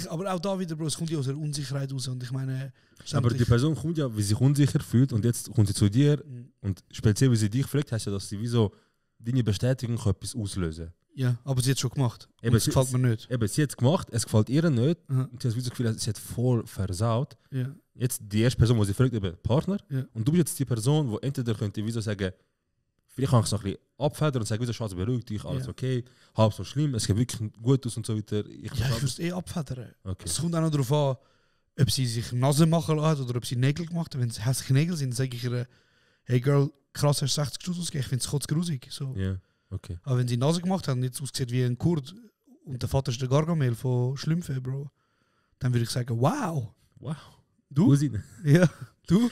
Aber auch da wieder, Bro, es kommt ja aus der Unsicherheit raus. Und ich meine, aber die Person kommt ja, wie sich unsicher fühlt und jetzt kommt sie zu dir und speziell, wie sie dich fragt, heißt ja, dass sie wie so deine Bestätigung etwas auslösen. Ja, aber sie hat es schon gemacht. Eben, es gefällt mir nicht. Eben, sie hat es gemacht, es gefällt ihr nicht. Und sie hat das Gefühl, sie hat voll versaut. Ja. Jetzt die erste Person, die sie fragt, eben Partner. Ja. Und du bist jetzt die Person, die entweder könnte wie so sagen, vielleicht kann ich es noch ein bisschen abfedern und sagen, wieso Schatz, beruhig dich, alles okay, halb so schlimm, es geht wirklich gut aus und so weiter. Ich würde es abfedern. Okay. Es kommt auch noch darauf an, ob sie sich Nase machen lassen oder ob sie Nägel gemacht hat. Wenn es hässliche Nägel sind, dann sage ich ihr, hey Girl, krass, hast du 60 Stunden ausgegeben, ich finde es kurz grusig. So. Ja, okay. Aber wenn sie Nase gemacht hat und jetzt aussieht wie ein Kurd und der Vater ist der Gargamel von Schlümpfe, Bro, dann würde ich sagen, wow. Wow. Du? Cousine. Ja, du?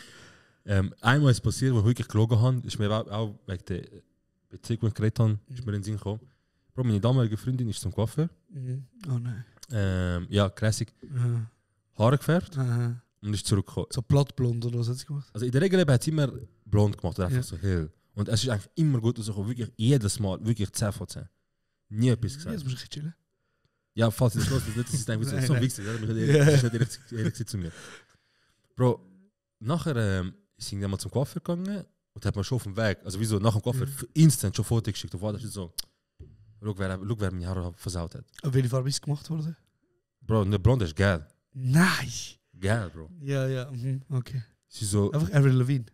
Einmal ist passiert, wo ich wirklich gelogen habe, ist mir auch wegen der Beziehung, die ich geredet habe, ist mir in den Sinn gekommen. Bro, meine damalige Freundin ist zum Coiffeur. Oh nein. Ja, classic. Haare gefärbt und ist zurückgekommen. So plattblond oder was hat sie gemacht? Also in der Regel hat sie immer blond gemacht, oder einfach so hell. Und es ist eigentlich immer gut rausgekommen, wirklich jedes Mal, wirklich 10 von 10. Nie etwas gesagt. Jetzt muss ich chillen. Ja, falls ich das los, das ist einfach so wichtig. Das ist nicht ehrlich zu mir. Bro, nachher ist sie mal zum Coiffeur gegangen und hat mir schon auf dem Weg, also wieso nach dem Coiffeur instant schon Fotos geschickt. Und war so, schau, wer meine Haare versaut hat. Auf welche Farbe ist es gemacht worden? Bro, der Blonde ist geil. Nein! Geil, Bro. Ja, okay. Sie so... Einfach Avril Lavigne.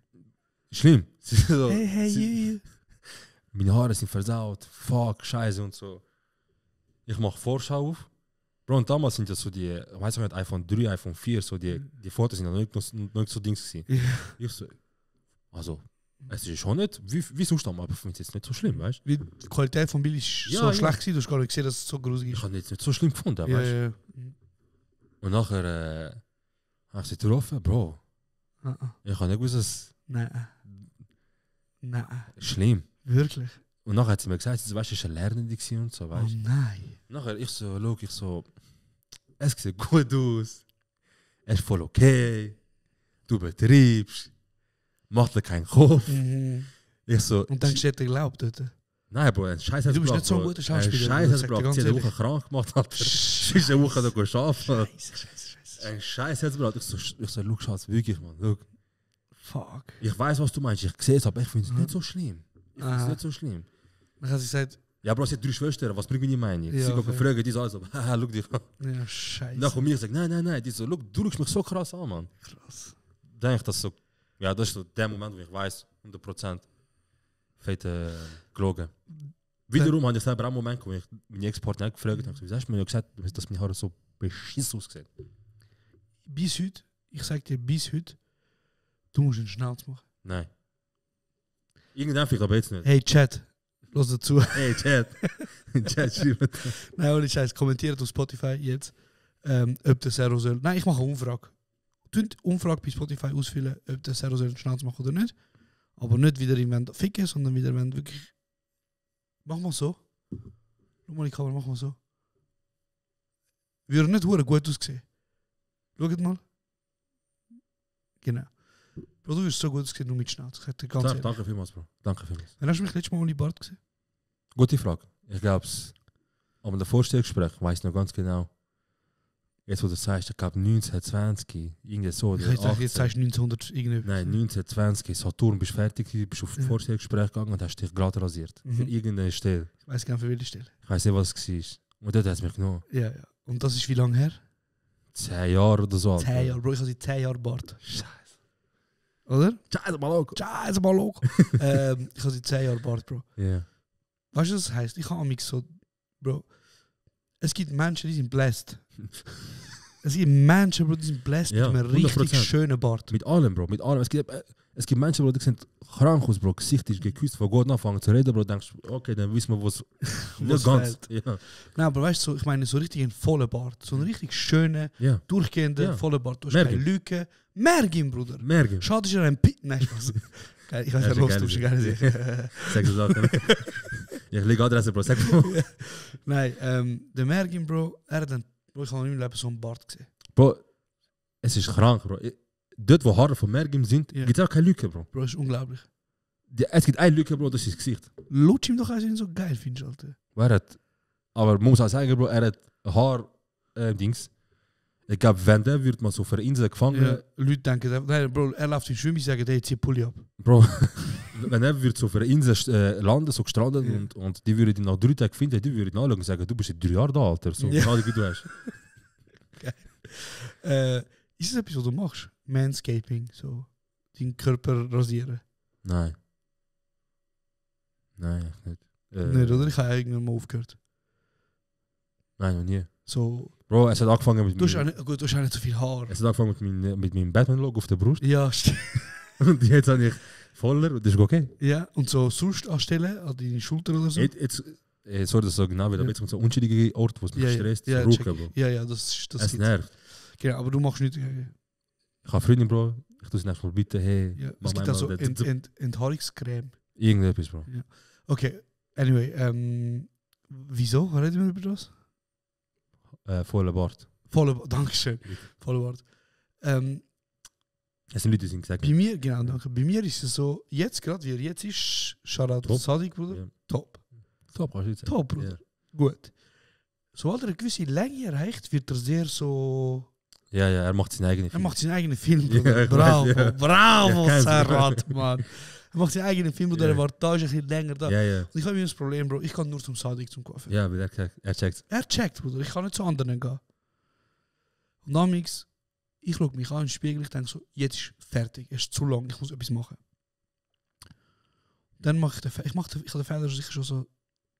Schlimm. Sie so, Hey. Meine Haare sind versaut, fuck, scheiße und so. Ich mache Vorschau auf. Bro, und damals sind ja so die, weiß ich nicht, iPhone 3, iPhone 4, so die Fotos sind ja noch nicht so Dings gewesen. Ich so, also, es ist schon nicht, wie sonst aber ich finde es jetzt nicht so schlimm, weißt du? Wie die Qualität vom Bild ist so schlecht gewesen, du hast gar nicht gesehen, dass es so grusig ist. Ich habe es nicht so schlimm gefunden, weißt du? Ja. Und nachher habe ich sie getroffen, Bro. Ich habe nicht gewusst, dass Nein. Schlimm. Wirklich? Und nachher hat sie mir gesagt, sie weißt, ist eine Lernende und so, weißt du? Oh nein. Nachher ich so, es sieht gut aus, es ist voll okay, du betreibst, mach dir keinen Kopf. Ich so, und dann steht er glaubt dort. Nein, Bro, ein Scheiß hat du bist nicht so ein guter Schauspieler. Ein Scheiß hat gebracht, sie hat eine Woche krank gemacht, Alter. Sie ist eine Woche da arbeiten. Ein Scheiß hat gebracht. Ich so, schau, Schatz, wirklich, Mann, schau. Fuck. Ich weiß, was du meinst, ich sehe es, aber ich finde es nicht so schlimm. Ich finde es nicht so schlimm. Dann hat sie gesagt, ja, Bro, sie hat 3 Schwestern, was bringt meine Meinung? Ja, sie gehen fragen, die so, also, haha, schau dich an. Ja, scheiße. Dann kommt mir und sagt, nein, die so, du schaust mich so krass an, Mann. Krass. Denke ich, das so, ja, das ist so der Moment, wo ich weiß, 100% fette gelogen. Wiederum habe ich selber auch einen Moment, wo ich meine Ex-Partner gefragt habe, wie hast du mir ja gesagt, dass meine Haare so beschissen aussehen? Bis heute, ich sag dir bis heute, du musst einen Schnauz machen. Nein. Irgendwann vielleicht, aber jetzt nicht. Hey Chat, los dazu. Hey Chat. Chat, schreibt. Nein, ohne Scheiß, kommentiert auf Spotify jetzt, ob der Serro soll. Nein, ich mache eine Umfrage. Tönt Umfrage bei Spotify ausfüllen, ob der Serro soll einen Schnauz machen oder nicht. Aber nicht wieder in ficken, sondern wieder wenn wirklich. Mach mal so. Schau mal die Kamera, mach mal so. Würde nicht hure gut aussehen. Schaut mal. Genau. Bro, du wirst so gut aussehen, nur mit Schnauz. Danke vielmals, Bro. Danke vielmals. Wann hast du mich letztes Mal ohne Bart gesehen? Gute Frage. Ich glaube es. Aber in der Vorstellungsgespräch weiß ich noch ganz genau. Jetzt, wo du sagst, ich glaube 1920, irgendwie so. Ich dachte, jetzt sagst du 1900 irgendwie. Nein, 1920, Saturn, bist fertig, bist auf Vorstellungsgespräch gegangen und hast dich gerade rasiert. Für irgendeine Stelle. Ich weiß gar nicht, für welche Stelle. Ich weiß nicht, was es war. Und dort hat es mich genommen. Ja. Und das ist wie lange her? 10 Jahre oder so. 10 Jahre, Bro, ich habe seit 10 Jahren Bart. Scheiße. Oder? Scheiße, Maloko. Scheiße, Maloko. Ich habe seit 10 Jahren Bart, Bro. Ja. Yeah. Weißt du, was das heisst? Ich habe mich so, Bro, es gibt Menschen, die sind blessed. Es gibt Menschen, Bro, die sind blessed Ja, mit einem richtig 100%. schönen Bart. Mit allem, Bro, mit allem. Es gibt Menschen, Bro, die sind krank aus, Bro. Gesicht ist geküsst, von Gott anfangen zu reden, Bro. Denkst du, okay, dann wissen wir, was nicht ganz. Ja. Nein, aber weißt du, so, ich meine, so richtig ein voller Bart. So einen richtig schönen, Ja. durchgehenden, voller Bart. Du hast Mergim. keine Lücke. Mergim, Bruder. Merken. Schade, ist er ein Pit. Nein, Spaß. Geil, ich weiß nicht, los, du bist geil. Sag so Sachen. Ich lege Adresse, Bro. Sag mal. Nein, der Mergim, Bro, er hat einen, Bro, ich habe noch nie im Leben so einen Bart gesehen. Bro, es ist krank, Bro. Dort, wo Haare von Mergim sind, Ja. gibt es auch keine Lücke, Bro. Bro, das ist unglaublich. Es gibt eine Lücke, Bro, das ist das Gesicht. Lutsch ihm doch als ihn so geil, findest du, Alter. Er hat, aber man muss auch sagen, Bro, er hat Haar-Dings. Ich glaube, wenn der wird man so für Insel gefangen. Ja, Leute denken, nein, Bro, er läuft in Schwimmen, ich sage, hey, zieh Pulli ab. Bro, wenn er wird so für eine Insel landen, so gestrandet und die würden ihn nach 3 Tagen finden, die würden ihn anschauen und sagen, du bist seit 3 Jahren da, Alter. So, gerade wie du hast. Ist das etwas, was du machst? Manscaping, so deinen Körper rasieren? Nein. Nein, echt nicht. Nicht, oder? Ich habe irgendwann mal aufgehört. Nein, noch nie. So, Bro, es hat angefangen mit du hast auch nicht, gut, du hast auch nicht so viel Haar. Es hat angefangen mit meinem Batman-Logo auf der Brust. Ja, stimmt. Und jetzt habe ich voller und das ist okay. Ja, und so sonst anstellen, an deine Schulter oder so? Jetzt, sorry, das so genau, aber jetzt kommt so ein unschuldiger Ort, wo es mich stresst, ja, so Rucken, Bro. ja, das Es gibt's. nervt. Genau, aber du machst nicht. Ich habe Freundin, Bro, ich tue es nächstes Mal bitte, hey, Ja, mach es gibt mal also das. Enthaarungscreme. Irgendetwas, Bro. Ja. Okay, anyway, wieso reden wir über das? Voller Bart. Voller Bart, dankeschön. Voller Bart. Es sind Leute, die sind gesagt. Bei mir, genau, danke. Bei mir ist es so, jetzt gerade, wie er jetzt ist, Shoutout Top. Sadik, Bruder, Ja. top. Top, kannst du jetzt sagen. Top, Bruder. Ja. Gut. Sobald er eine gewisse Länge erreicht, wird er sehr so... Ja, er macht seinen eigenen Er Film. macht seinen eigenen Film, Ja, Bruder. ich Bravo, weiß, ja. bravo, Ich kenn's, Serrat, Mann. Er macht seinen eigenen Film, oder Ja. er war da, ist ein bisschen länger da. Ja. Und ich habe immer das Problem, Bro, ich kann nur zum Sadik, zum Coiffeur. Ja, aber er checkt. Er checkt, Bruder, ich kann nicht zu anderen gehen. Und damals, ich schaue mich an in den Spiegel, ich denke so, jetzt ist fertig, es ist zu lang, ich muss etwas machen. Dann mache ich den Fehler, ich habe den Fehler sicher schon so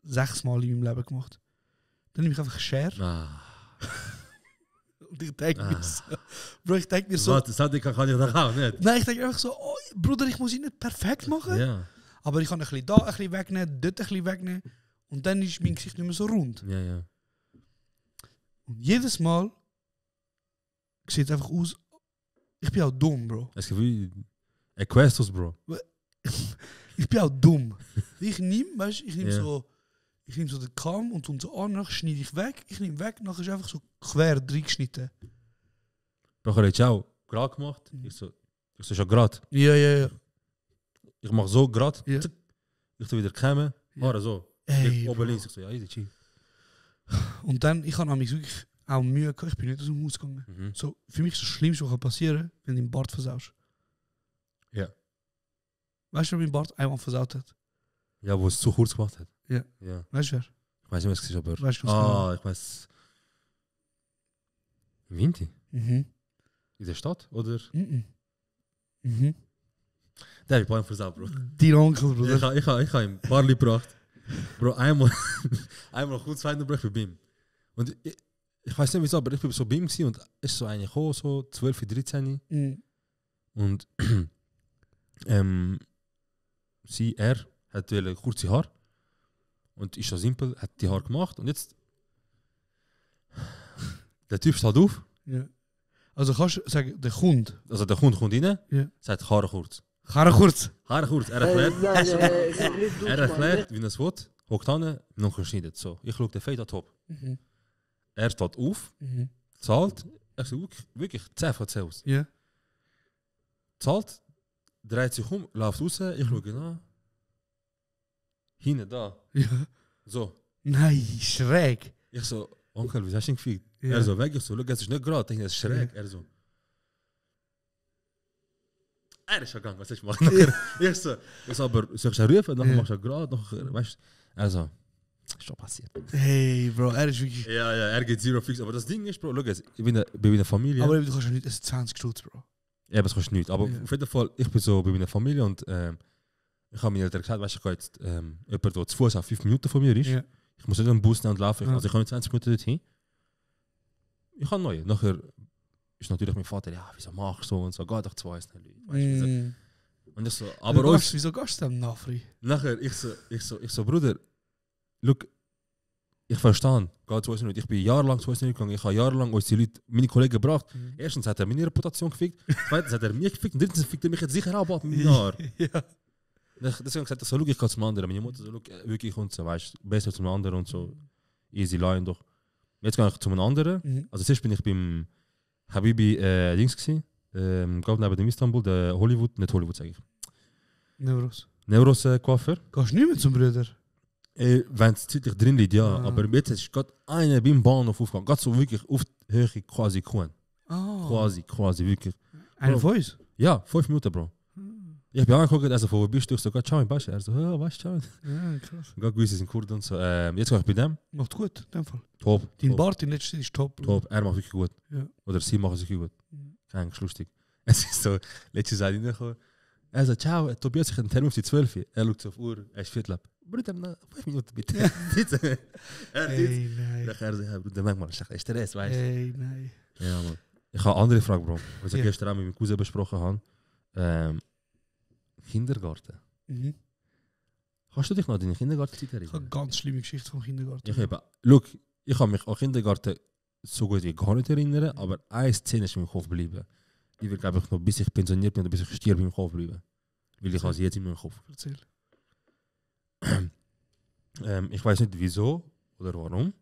6 Mal in meinem Leben gemacht. Dann nehme ich einfach Schere und ich denke mir so, Bro, ich denke mir so... Warte, das kann ich doch auch nicht. Nein, ich denke einfach so, oh, Bruder, ich muss ihn nicht perfekt machen, Ja, aber ich kann ein bisschen da ein bisschen wegnehmen, dort ein bisschen wegnehmen und dann ist mein Gesicht nicht mehr so rund. ja. Und jedes Mal sieht es einfach aus, ich bin auch dumm, Bro. Es gibt wie Equestus, Bro. Ich bin auch dumm. Ich nehme, weißt du, ich nehme Ja. so den Kamm und so an, nachher schneide ich weg, nachher ist einfach so quer reingeschnitten. Bro, er hat auch gerade gemacht. Ich so schon gerade. Ja. Ich mache so gerade. Ja. Ich tu wieder kämen. Haare so. Ey, Ich oben Bro. links. Ich so, ja, easy, chill. Und dann, ich habe nämlich wirklich auch Mühe gehabt, ich bin nicht aus dem Haus gegangen. Mhm. So, für mich ist das Schlimmste, was passieren kann, wenn du den Bart versaust. Ja. Weißt du, wer mein Bart einmal versaut hat? Ja, wo es zu kurz gemacht hat. Ja. Ja. Weißt du wer? Ich weiß nicht, was es ist, aber... Weißt du, was ich weiß... Winti? Mhm. In der Stadt, oder? Mhm. Der hat ein versaut, Bro. Dein Onkel, Bruder. Ich habe ihm Barley gebracht. Bro, einmal kurz zweiten Brüche bei ihm. Und ich weiß nicht wieso, aber ich bin so bei ihm gewesen und ist so eigentlich auch so 12, 13. Mhm. Und er hat kurze Haar und ist so simpel, hat die Haar gemacht und jetzt der Typ steht auf. Ja. Also kannst du sagen, der Kunde. Also der Kunde kommt rein, Ja. sagt Haare kurz. Haare kurz. Haare kurz, er erklärt, wie er es will, hockt an, noch geschnitten. So, ich schaue den Fade an top. Mhm. Er steht auf, Mhm. zahlt, ich so wirklich 10 von 10 aus. Ja. Zahlt, dreht sich um, läuft raus, ich schaue ihn an. Hinten, da. Ja. So. Nein, schräg. Ich so, Onkel, wie hast du ihn gefickt? Ja. Er so, weg, ich so, schau, es ist nicht gerade, ich denke, es ist schräg. Er so. Er ist schon gegangen, was soll ich machen? Ich so, aber soll ich schon rufen, nachher machst du gerade, nachher, weißt du. Er so, ist schon passiert. Hey, Bro, er ist wirklich... Ja, er geht zero fix, aber das Ding ist, Bro, schau, ich bin bei meiner Familie. Aber du kannst ja nicht, es ist 20 Stutz, Bro. Ja, das kostet nichts. Aber auf jeden Fall, ich bin so bei meiner Familie und ich habe meinen Eltern gesagt, weißt du, ich gehe jetzt jemand, der zu Fuß auf 5 Minuten von mir ist. Ja. Ich muss nicht einen Bus nehmen und laufen, Ja. also ich kann nicht 20 Minuten dorthin. Ich habe neue. Nachher ist natürlich mein Vater, ja, wieso machst du so und so, geh doch zu uns. Weißt du, und ich so, aber wieso gehst du dem Nafri? Nachher, ich so, Bruder, look, ich verstehe, geht zu uns nicht. Ich bin jahrelang zu uns nicht gegangen, ich habe jahrelang uns die Leute, meine Kollegen gebracht. Erstens hat er meine Reputation gefickt, zweitens hat er mich gefickt und drittens fickt er mich jetzt sicher auch ab mit einem Jahr. Ja. Deswegen gesagt, so, look, ich gehe zum anderen. Meine Mutter so, look, wirklich und so, weißt du, besser zum anderen und so, easy line doch. Jetzt gehe ich zum anderen. Also zuerst bin ich beim Habibi Dings gewesen, gerade neben dem Istanbul, der Hollywood, nicht Hollywood sage ich. Neuros Coiffeur. Gehst du nicht mehr zum Bruder? Wenn es zeitlich drin liegt, ja. Aber jetzt ist gerade einer beim Bahnhof aufgegangen. Gerade so wirklich auf die Höhe quasi Kuhn. Quasi, wirklich. Einer von uns? Ja, 5 Minuten, Bro. Ich bin angeguckt, also wo bist du? Ich so, Gott, schau, weißt du? Er so, ja, weißt du, schau. Ja, krass. Gott, gewisse sind Kurden und so. Jetzt gehe ich bei dem. Macht gut, in dem Fall. Top. Dein Bart in letzter Zeit ist top. Top, er macht wirklich gut. Ja. Oder sie machen es wirklich gut. Kein lustig. Es ist so, letzte Zeit reingekommen. Er sagt, ciao, Tobias, ich habe einen Termin auf die 12. Er schaut so auf die Uhr, er ist Viertel ab. Bruder, 5 Minuten bitte. Ey, nein. Er sagt, Bruder, manchmal ist der Rest, weißt du? Ey, nein. Ja, Mann. Ich habe eine andere Frage, Bro. Was ich gestern auch mit meinem Cousin besprochen habe. Kindergarten. Kannst du dich noch an deine Kindergartenzeit erinnern? Ich habe eine ganz schlimme Geschichte vom Kindergarten. Ich kann mich an Kindergarten so gut wie gar nicht erinnern, aber eine Szene ist in meinem Kopf geblieben. Die wird, glaube ich, noch bis ich pensioniert bin oder bis ich stirb in meinem Kopf bleiben. Weil ich habe sie jetzt in meinem Kopf. Erzähl. Ich weiß nicht wieso oder warum,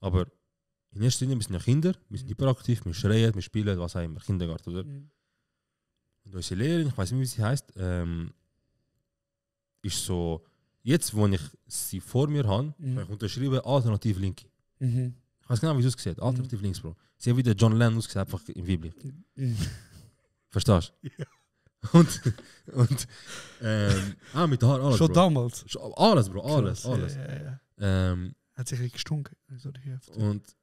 aber in erster Linie sind wir Kinder, wir sind hyperaktiv, wir schreien, wir spielen, was auch immer, Kindergarten, oder? Und unsere Lehrerin, ich weiß nicht, wie sie heißt, ist so, jetzt, wo ich sie vor mir habe, habe ich unterschrieben, alternativ Linke. Ich weiß genau, wie sie aussieht, alternativ links, Bro. Sie hat wie der John Lennon ausgesehen, einfach im Weiblich. Verstehst du? Ja. Und mit den Haaren, alles, schon Bro. Damals? Alles, Bro, alles. Ja. Hat sich richtig gestunken. Und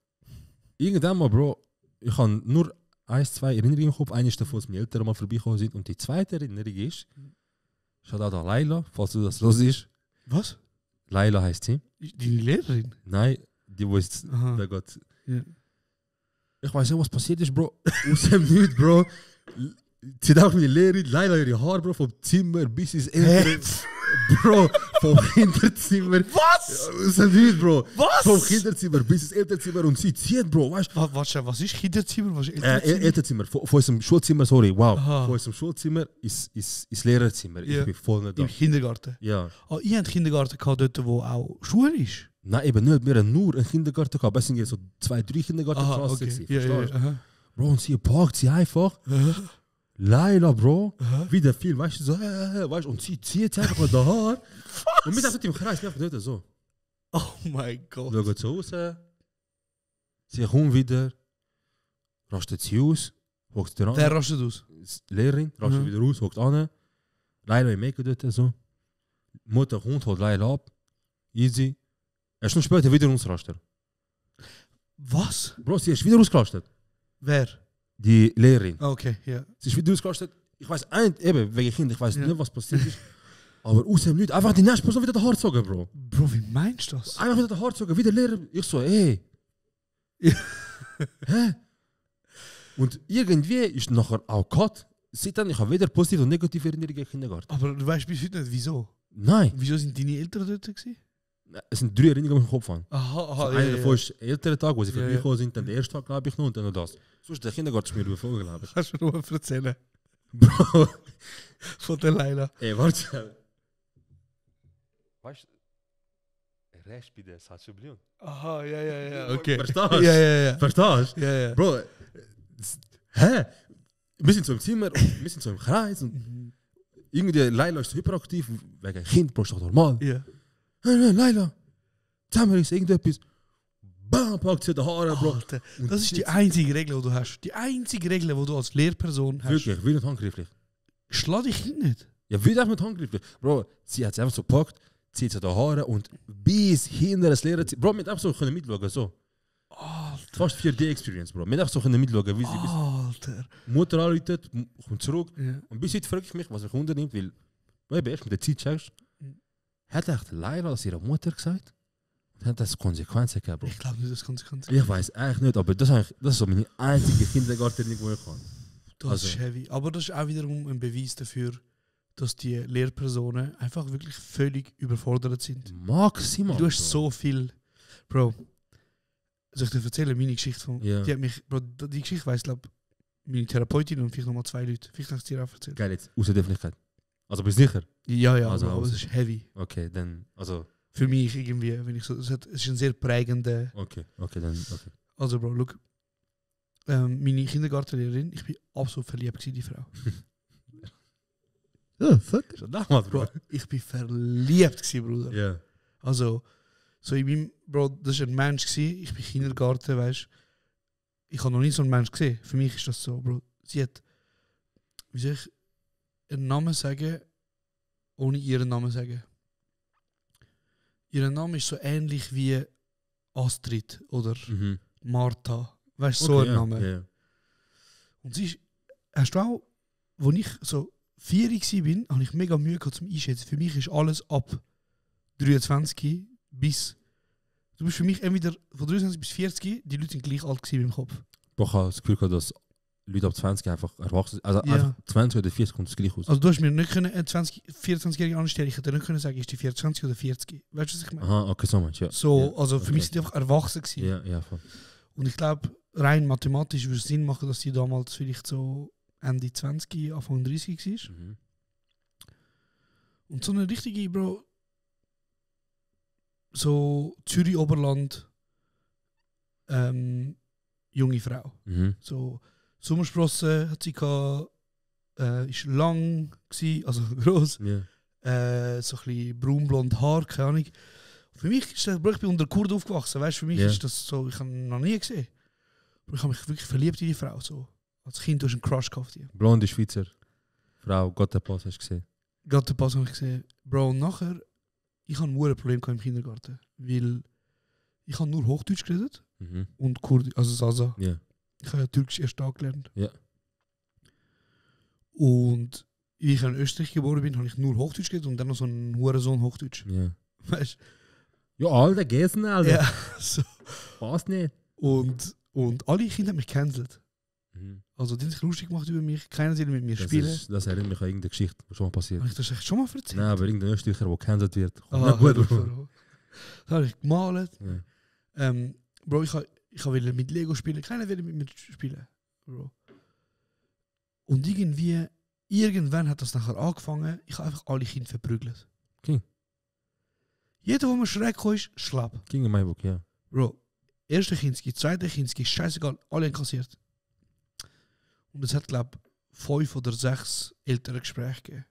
irgendwann mal, Bro, ich habe nur 1, 2 Erinnerungen im Kopf. Eine ist davon, dass meine Eltern mal vorbeigekommen sind. Und die zweite Erinnerung ist, schaut auch da Laila, falls du das los ist. Was? Laila heisst sie. Deine Lehrerin? Nein, die, wo ist der Gott. Ja. Ich weiß nicht, was passiert ist, Bro. Aus dem Nichts, Bro. Sie hat auch meine Lehrerin, Laila ihre Haare, Bro, vom Zimmer bis ins Ende. Bro, vom Kinderzimmer. Was? Aus dem Nichts, Bro. Was? Vom Kinderzimmer bis ins Elternzimmer und sie zieht, Bro, weißt du? Was ist Kinderzimmer? Was ist Elternzimmer? Elternzimmer, von unserem Schulzimmer, sorry, wow. Aha. Von unserem Schulzimmer ist Lehrerzimmer. Ja. Ich bin voll nicht da. Im Kindergarten? Ja. Oh, ihr habt Kindergarten gehabt, dort, wo auch Schule ist? Nein, eben nicht. Wir haben nur einen Kindergarten gehabt. Es sind so 2, 3 Kindergartenklassen. Okay. Verstehst du? Ja. Bro, und sie packt sie einfach. Laila, Bro. Wieder viel, weißt du, so, weißt du, und sie zieht sie einfach mit den Haaren. Und wir sind im Kreis, wir einfach dort so. Oh mein Gott. Schaut so raus. Sie kommt wieder. Rastet sie aus. Hockt dran. Wer rastet aus? Lehrerin, rastet wieder aus, hockt an. Laila im Make dort so. Mutter kommt, holt Laila ab. Easy. Eine Stunde später wieder ausrastet. Was? Bro, sie ist wieder ausgerastet. Wer? Die Lehrerin. Okay, ja. Sie ist wieder ausgerastet. Ich weiß nicht, eben, wegen Kind, ich weiß nicht, was passiert ist. Aber aus dem Nichts, einfach die nächste Person wieder den Haar gezogen, Bro. Bro, wie meinst du das? Einfach wieder den Haar gezogen, wieder Lehrer. Ich so, ey. Hä? Und irgendwie ist nachher auch Cut. Seitdem, ich habe weder positive und negative Erinnerungen im Kindergarten. Aber du weißt bis heute nicht, wieso? Nein. Wieso sind deine Eltern dort gewesen? Es sind 3 Erinnerungen im Kopf an. Aha, so einer davon ist der ältere Tag, wo sie vorbeigekommen sind, dann der erste Tag, glaube ich, noch, und dann noch das. Sonst der Kindergarten ist mir überflogen, glaube ich. Kannst du nur mal erzählen? Bro. Von der Leila. Ey, warte. Weißt du, Rest bei der Sachablion. Aha, ja. Okay. Verstehst du? Ja. Verstehst du? Ja. Bro, hä? Wir sind so im Zimmer, und wir sind so im Kreis und irgendwie Leila ist so hyperaktiv, wegen Kind, Bro, ist doch normal. Ja. Leila, zusammen ist irgendetwas. Bam, packt sie die Haare, Bro. Alter, das ist die einzige Regel, die du hast. Die einzige Regel, die du als Lehrperson hast. Wirklich, wie nicht handgreiflich. Schlag dich nicht. Ja, wie nicht handgreiflich. Bro, sie hat es einfach so gepackt, zieht sie die Haare und bis hinter das Lehrerzimmer. Bro, wir haben einfach so können mitschauen, so. Alter. Fast 4D-Experience, Bro. Wir haben einfach so können mitschauen, wie sie bis Alter. Mutter anruft, kommt zurück. Ja. Und bis heute frage ich mich, was mich unternimmt, weil du eben erst mit der Zeit checkst, hat echt Leila das ihrer Mutter gesagt? Hat das Konsequenzen gehabt, Bro? Ich glaube nicht, dass Konsequenzen. Ich weiß eigentlich nicht, aber das ist so meine einzige Kindergartenerinnerung, die ich habe. Das ist heavy. Aber das ist auch wiederum ein Beweis dafür, dass die Lehrpersonen einfach wirklich völlig überfordert sind. Maximal. Du hast so viel. Bro, soll ich dir erzählen, meine Geschichte von. Ja. Die hat mich, Bro, die Geschichte weiss, glaube meine Therapeutin und vielleicht nochmal 2 Leute. Vielleicht habe ich es dir auch erzählt. Geil, jetzt aus der Öffentlichkeit. Also bist du sicher? Ja, also, aber es ist heavy. Okay, dann, also. Für mich irgendwie, wenn ich so. Es ist ein sehr prägender. Okay, dann. Okay. Also, Bro, look. Meine Kindergartenlehrerin, ich bin absolut verliebt in die Frau. Oh, fuck. Schon damals, Bro. Ich bin verliebt gewesen, Bruder. Ja. Yeah. Also, so ich bin, Bro, das war ein Mensch gewesen, ich bin Kindergarten, weißt du. Ich habe noch nie so einen Mensch gesehen. Für mich ist das so, Bro. Sie hat, wie soll ich einen Namen sagen, ohne ihren Namen sagen. Ihr Name ist so ähnlich wie Astrid oder Martha. Weißt du, so ein Name. Yeah. Und sie ist, hast du auch, als ich so 4 war, habe ich mega Mühe gehabt zum Einschätzen. Für mich ist alles ab 23 bis. Du bist für mich entweder von 23 bis 40, die Leute sind gleich alt gewesen im Kopf. Ich habe das Gefühl gehabt, dass Leute ab 20 einfach erwachsen sind. Also einfach 20 oder 40 kommt es gleich aus. Also du hast mir nicht können, 24-Jährige anstellen, ich hätte nicht können sagen, ist die 24 oder 40. Weißt du, was ich meine? Aha, okay, so meinst du, ja. So, also für mich sind die einfach erwachsen gewesen. Ja, voll. Und ich glaube, rein mathematisch würde es Sinn machen, dass die damals vielleicht so Ende 20, Anfang 30 war. Mhm. Und so eine richtige, Bro, so Zürich-Oberland, junge Frau. Mhm. So Sommersprossen hat sie gehabt, ist lang gsi, also gross. Yeah. So ein bisschen braunblond Haar, keine Ahnung. Für mich ist das, Bro, ich bin unter Kurd aufgewachsen, weißt du, für mich ist das so, ich habe noch nie gesehen. Aber ich habe mich wirklich verliebt in die Frau, so. Als Kind hast du einen Crush gehabt. Ja. Blonde Schweizer Frau, Gottepass hast du gesehen? Gottepass habe ich gesehen. Bro, und nachher, ich hatte ein Problem im Kindergarten, weil ich habe nur Hochdeutsch geredet und Kurdisch, also Sasa. Yeah. Ich habe ja Türkisch erst angelernt. Ja. Und wie ich in Österreich geboren bin, habe ich nur Hochdeutsch geredet und dann noch so einen Hurensohn Hochdeutsch. Ja. Weißt du? Ja, Alter, gegessen, Alter. Ja, so. Passt nicht. Und alle Kinder haben mich gecancelt. Mhm. Also die haben sich lustig gemacht über mich, keiner will mit mir spielen. Das erinnert mich an irgendeine Geschichte, die schon mal passiert. Habe ich das echt schon mal erzählt? Nein, aber irgendein Österreicher, der gecancelt wird. Ah, gut, das habe ich gemalt. Ja. Bro, ich wollte mit Lego spielen, keiner will mit mir spielen. Bro. Und irgendwann hat das nachher angefangen, ich habe einfach alle Kinder verprügelt. Okay. Jeder, der mir schräg kam, ist schlapp. Ging in mein Buch, ja. Bro, erste Kinski, zweite Kinski, scheißegal, alle inkassiert. Und es hat, glaube ich, 5 oder 6 ältere Gespräche gegeben.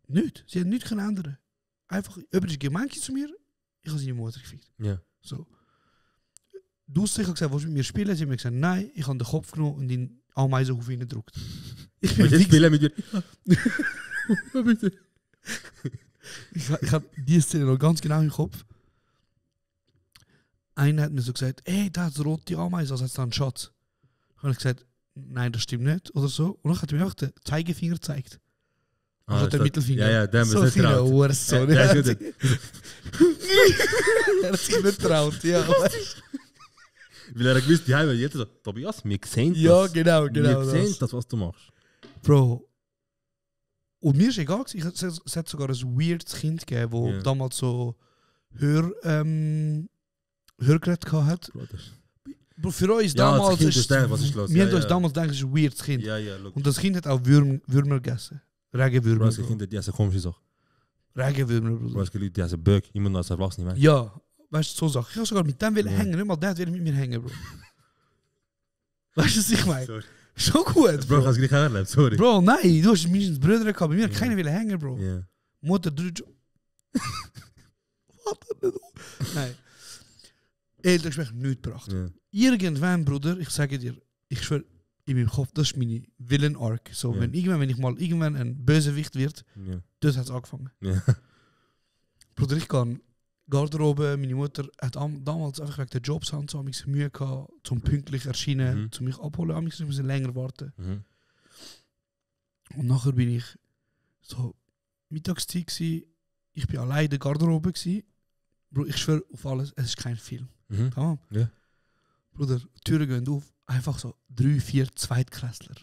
Nicht. Sie haben nichts ändern. Einfach, jemand ist gemein zu mir, ich habe seine Mutter gefickt. Ja. So. Du hast sicher gesagt, willst du mit mir spielen? Sie haben mir gesagt, nein, ich habe den Kopf genommen und den Ameisenhof reingedrückt. Ich bin jetzt spielen mit dir. Bitte. Ich habe diese Szene noch ganz genau im Kopf. Einer hat mir so gesagt, ey, da hat rote Ameisen, also hat es da einen Schatz. Dann habe ich gesagt, nein, das stimmt nicht, oder so. Und dann hat er mir einfach den Zeigefinger gezeigt. Also der Mittelfinger. Ja, der so nicht traut. Er hat sich nicht traut, ja. Weil er gewusst, die haben jeder so, Tobias, wir sehen das. Ja, genau. Wir sehen das, was du machst. Bro. Und mir ist egal, es hat sogar ein weirdes Kind gegeben, das damals so Hörgerät hatte. Bro, für uns damals ist was ist los? Wir haben uns damals gedacht, es ist ein weirdes Kind. Ja, und das Kind hat auch Würmer gegessen. Regenwürmer. Bro, Kinder, die essen komische Sachen. Regenwürmer, Bro. Bro, es gibt Leute, die essen Böck, immer noch als Erwachsene, man. Ja, weißt du, so Sachen. Ich habe sogar mit dem hängen, nicht mal der will mit mir hängen, Bro. Weißt du, was ich meine? Schon gut, Bro. Ich habe es gleich erlebt, sorry. Bro, nein, du hast mindestens Brüder gehabt, bei mir keiner will hängen, Bro. Yeah. Mutter, 3 Jobs. Nein. Elterngespräch nicht gebracht. Yeah. Irgendwann, Bruder, ich sage dir, ich schwöre, in meinem Kopf, das ist meine Villain-Arc. So, wenn ich mal irgendwann ein Bösewicht wird, das hat es angefangen. Bruder, ich kann Garderobe, meine Mutter hat damals einfach wegen der Jobs so Mühe gehabt, zum pünktlich erscheinen, zu mich abholen, ein bisschen länger warten. Und nachher bin ich so Mittagszeit gsi, ich bin allein in der Garderobe gsi, Bro, ich schwöre auf alles, es ist kein Film. Tamam? Ja. Bruder, Türen gehen auf, einfach so 3, 4 Zweitklässler.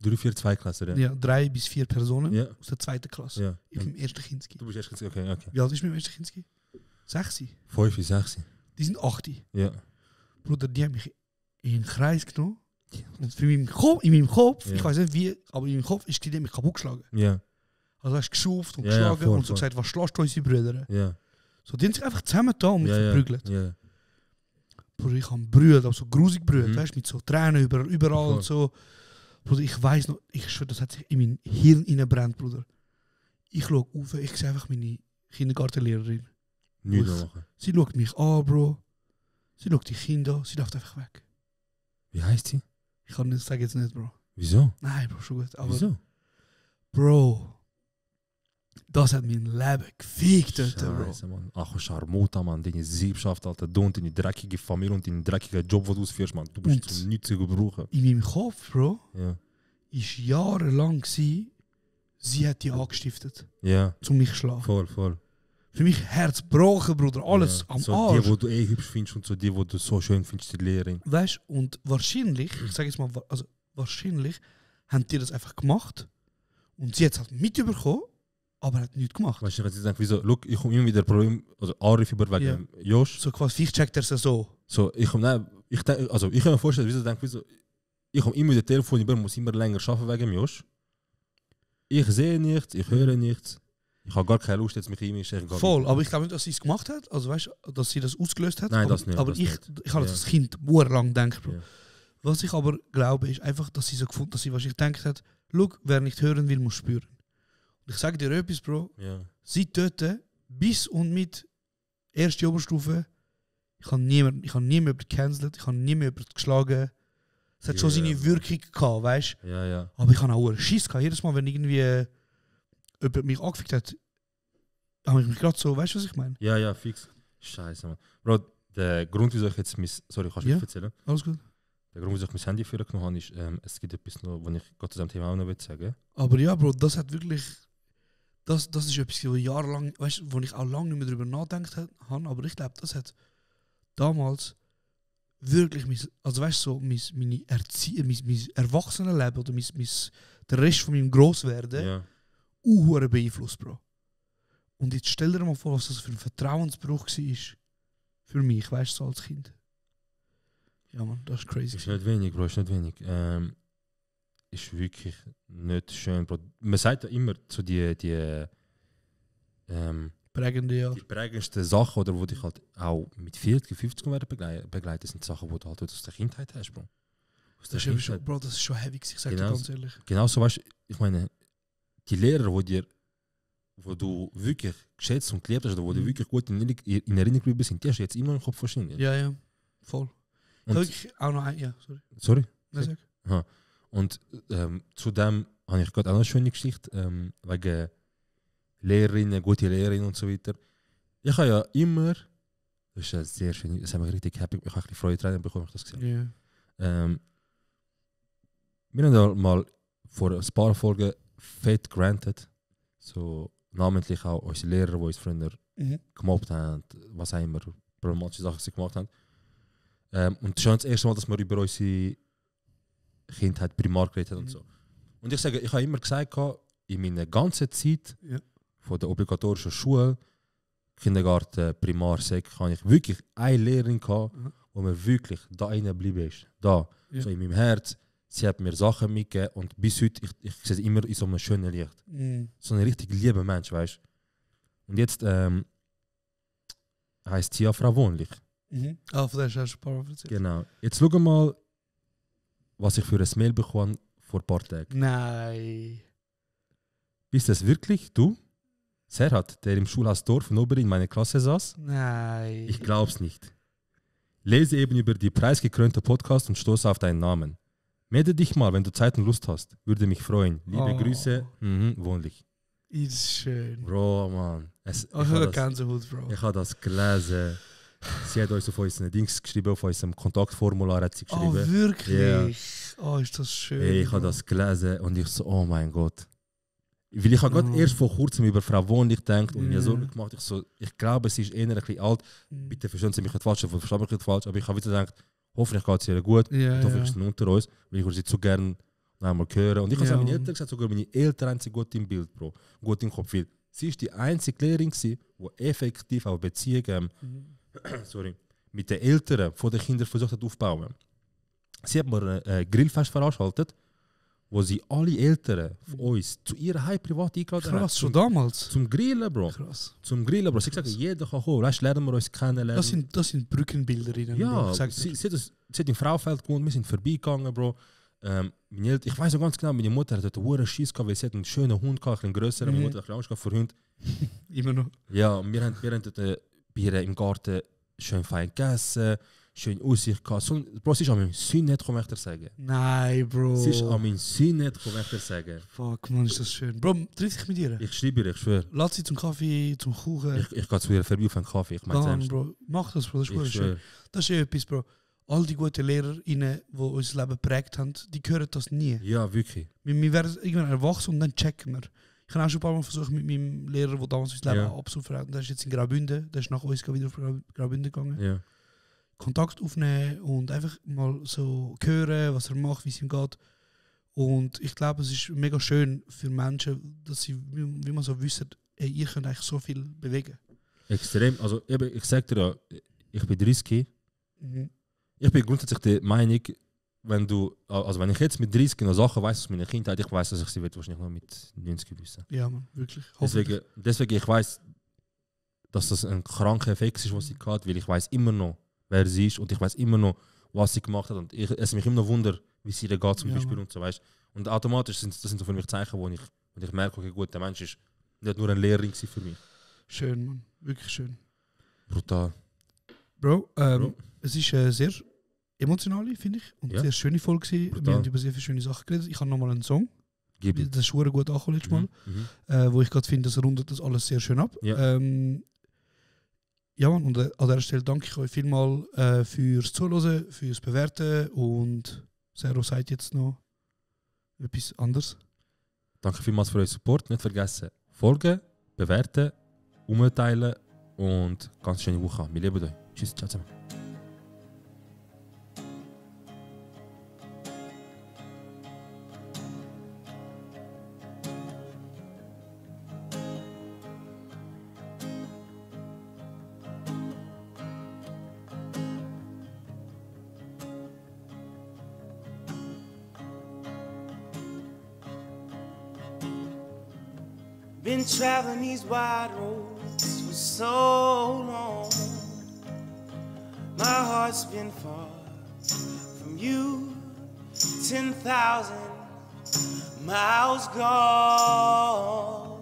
3, 4 Zweitklässler, ja. Ja, 3 bis 4 Personen Ja. aus der 2. Klasse. Ja. Ich bin im ersten Kinski. Du bist erst okay. Wie alt ist mein erster Kinski? 6. 5, 6. Die sind 8. Ja. Bruder, die haben mich in den Kreis genommen. Und für in meinem Kopf, Ja. ich weiß nicht wie, aber in meinem Kopf ist die mich kaputt geschlagen. Ja. Also hast du geschauft und Ja, geschlagen voll, und so voll. gesagt, was schlägst du unsere Brüder? Ja. So, die haben sich einfach zusammengetan und mich verprügelt. Ja. Bruder, ich habe brüllt, aber so grusig brüllt, Mhm. weißt du, mit so Tränen überall Voll. und so. Bruder, ich weiß noch, ich schwöre, das hat sich in mein Hirn reingebrannt, Bruder. Ich schaue auf, ich sehe einfach meine Kindergartenlehrerin. Nichts Und machen. Sie schaut mich an, Bro. Sie schaut die Kinder, sie läuft einfach weg. Wie heißt sie? Ich kann das sagen jetzt nicht, Bro. Wieso? Nein, Bro, schon gut. Aber Wieso? Bro, das hat mein Leben gefickt, Alter, Bro. Scheiße, Mann. Ach, Scharmuta, Mann. Deine Siebschaft, Alter. Du und deine dreckige Familie und deinen dreckigen Job, den du ausführst, Mann. Du bist Und zum nichts zu gebrauchen. In meinem Kopf, Bro, Ja. ist jahrelang gewesen, sie hat die angestiftet, Ja. um mich zu schlagen. Voll. Für mich Herz gebrochen, Bruder, alles ja. am so Arsch. Die, die du hübsch findest und so die, die du so schön findest, die Lehrerin. Weißt du, und wahrscheinlich, ich sage jetzt mal, also wahrscheinlich haben die das einfach gemacht und sie hat es halt mitbekommen, aber hat nichts gemacht. Weißt du, wenn sie denken, wieso, look, ich komme immer wieder Problem, also Anruf über wegen Josh. So quasi, vielleicht checkt er es so. So, ich komme, ich kann mir vorstellen, wieso denke, wieso, ich komme immer wieder Telefon über, muss immer länger arbeiten wegen Josh. Ich sehe nichts, ich höre nichts. Ich habe gar keine Lust, jetzt mich einmischen. Voll, aber ich glaube nicht, dass sie es gemacht hat, also weißt du, dass sie das ausgelöst hat. Nein, aber, das nicht. Aber das ich habe das als Kind lang gedacht, Bro. Ja. Was ich aber glaube, ist einfach, dass sie so gefunden, dass sie wahrscheinlich gedacht hat, look, wer nicht hören will, muss spüren. Und ich sage dir etwas, Bro, Ja. sie dort, bis und mit erste Oberstufe, ich habe niemanden gecancelt, ich habe niemanden geschlagen. Es hat schon seine Wirkung gehabt, weißt du? Ja. Aber ich habe auch einen Schiss gehabt. Jedes Mal, wenn irgendwie jemand mich angefickt hat, habe ich mich gerade so, weißt du, was ich meine? Ja, fix. Scheiße, Mann. Bro, der Grund, wieso ich jetzt sorry, kannst du Ja. erzählen? Alles gut. Der Grund, wieso ich mein Handy vorgenommen habe, ist, es gibt etwas noch, was ich gerade zu diesem Thema auch noch sagen will. Aber ja, Bro, das hat wirklich, das ist etwas, wo jahrelang, weißt du, wo ich auch lange nicht mehr darüber nachgedacht habe, aber ich glaube, das hat damals wirklich, also weißt du, so meine Erziehung, mein Erwachsenenleben oder der Rest von meinem Grosswerden, Ja. beeinflusst, Bro. Und jetzt stell dir mal vor, was das für ein Vertrauensbruch war für mich, weißt du, so als Kind. Ja, Mann, das ist crazy. Ist nicht wenig, Bro, ist nicht wenig. Ist wirklich nicht schön, Bro. Man sagt ja immer so die Prägende, ja. die prägendsten Sachen, oder wo dich halt auch mit 40, 50 werden begleiten, sind Sachen, die du halt aus der Kindheit hast, Bro. Aus der Das ist, schon, Bro, das ist schon heavy, ich sag dir ganz ehrlich. Genau so, weißt du, ich meine, die Lehrer, wo du wirklich geschätzt und geliebt hast, oder wo du wirklich gut in Erinnerung geblieben sind, die hast du jetzt immer im Kopf wahrscheinlich. Ja, voll. Und ich auch noch ein, ja, sorry. Sorry? Nein, sag. Aha. Und zudem habe ich gerade auch eine schöne Geschichte, wegen Lehrerinnen, gute Lehrerinnen und so weiter. Ich habe ja immer, das ist ja sehr schön, das hat mich richtig happy, ich habe ein bisschen Freude dran bekommen, ich das gesehen. Ja. Wir haben da mal vor ein paar Folgen fett granted, so namentlich auch unsere Lehrer, die uns früher gemobbt haben, was auch immer, problematische Sachen sie gemacht haben. Und schon das erste Mal, dass wir über unsere Kindheit primar geredet haben und so. Und ich sage, ich habe immer gesagt, in meiner ganzen Zeit von der obligatorischen Schule, Kindergarten, Primar, Sek, habe ich wirklich eine Lehrerin gehabt, wo mir wirklich da reingeblieben ist. Da, so in meinem Herz. Sie hat mir Sachen mitgegeben und bis heute, ich sehe sie immer in so einem schönen Licht. So ein richtig lieber Mensch, weißt du. Und jetzt heisst sie ja Frau Wohnlich. Von der hast du ein paar Mal erzählt. Genau. Jetzt schau mal, was ich für ein Mail bekomme vor ein paar Tagen. Nein. Bist das wirklich du? Serhat, der im Schulhaus Dorf in Oberin in meiner Klasse saß? Nein. Ich glaub's nicht. Lese eben über die preisgekrönte Podcast und stoße auf deinen Namen. Melde dich mal, wenn du Zeit und Lust hast. Würde mich freuen. Liebe Grüße, Wohnlich. Ist schön. Bro, Mann. Ich habe Gänsehaut, Bro. Ich habe das gelesen. Sie hat uns auf unseren Dings geschrieben, auf unserem Kontaktformular hat sie geschrieben. Oh, wirklich? Ja. Oh, ist das schön. Hey, ich habe das gelesen und ich so, oh mein Gott. Weil ich habe gerade erst vor kurzem über Frau Wohnlich gedacht und mir Sorgen gemacht. Ich glaube, sie ist eher ein bisschen alt. Bitte verstehen Sie mich nicht falsch, verstehen mich nicht falsch, aber ich habe wieder gedacht, hoffentlich geht es ihr gut und hoffentlich ist sie unter uns, weil ich würde sie zu gerne noch einmal hören. Und ich habe es auch meinen Eltern gesagt, sogar meine Eltern haben sie gut im Bild, Bro, gut im Kopf. Weil sie ist die einzige Lehrerin gewesen, die effektiv auch Beziehungen mit den Eltern von den Kindern versucht hat aufzubauen. Sie hat mal ein Grillfest veranstaltet, wo sie alle Eltern von uns zu ihrer Heim privat eingeladen haben. Krass, schon damals? Zum Grillen, Bro. Krass. Zum Grillen, Bro. Sie hat gesagt, jeder kann kommen. Weißt, lernen wir uns kennenlernen. Das sind Brückenbilderinnen. Ja, Bro. sie hat im Fraufeld gewohnt, wir sind vorbeigegangen, Bro. Ich weiß noch ganz genau, meine Mutter hatte einen Schiss gehabt, weil sie hat einen schönen Hund gehabt, einen grösseren. Meine Mutter hat Angst gehabt vor Hunden. Immer noch. Ja, wir haben dort bei ihr im Garten schön fein gegessen. Schön Aussicht gehabt. Bro, sie ist an meinem Sinn nicht, kann ich dir sagen. Nein, Bro. Sie ist an meinem Sinn nicht, kann ich dir sagen. Fuck, man, ist das schön. Bro, triff dich mit ihr? Ich schreibe ihr, ich schwöre. Lass sie zum Kaffee, zum Kuchen. Ich gehe zu ihr vorbei auf einen Kaffee, ich meine es Bro, mach das, Bro, das ist schön. Das ist etwas, Bro. All die guten LehrerInnen, die unser Leben geprägt haben, die hören das nie. Ja, wirklich. Wir werden irgendwann erwachsen und dann checken wir. Ich habe auch schon ein paar Mal versucht mit meinem Lehrer, der damals unser Leben absucht hat. Der ist jetzt in Graubünden, der ist nach uns wieder auf Graubünden gegangen. Ja. Kontakt aufnehmen und einfach mal so hören, was er macht, wie es ihm geht. Und ich glaube, es ist mega schön für Menschen, dass sie, wie man so wissen, ey, ihr könnt eigentlich so viel bewegen. Extrem. Also ich sage dir ja, ich bin 30. Ich bin grundsätzlich der Meinung, wenn ich jetzt mit 30 noch Sachen weiss aus meiner Kindheit, ich weiss, dass ich sie wahrscheinlich noch mit 90 wissen. Ja, man, wirklich. Deswegen ich weiss, dass das ein kranker Effekt ist, was sie hat, weil ich weiss immer noch, wer sie ist und ich weiß immer noch, was sie gemacht hat und es mich immer noch wundert, wie sie da geht zum Beispiel und so, weißt. Und automatisch sind das für mich Zeichen, wo ich merke, okay, gut, der Mensch ist nicht nur ein Lehrerin für mich. Schön, Mann, wirklich schön. Brutal. Bro, es ist sehr emotional, finde ich, und sehr schöne Folge gewesen. Wir haben über sehr viele schöne Sachen geredet. Ich habe nochmal einen Song, das ist schon gut angekommen letztes Mal, wo ich gerade finde, das rundet das alles sehr schön ab. Ja, Mann, und an dieser Stelle danke ich euch vielmals fürs Zuhören, fürs Bewerten und Zero sagt jetzt noch etwas anderes. Danke vielmals für euren Support. Nicht vergessen, folgen, bewerten, umteilen und ganz schöne Woche. Wir lieben euch. Tschüss, ciao zusammen. Been traveling these wide roads for so long. My heart's been far from you, 10,000 miles gone.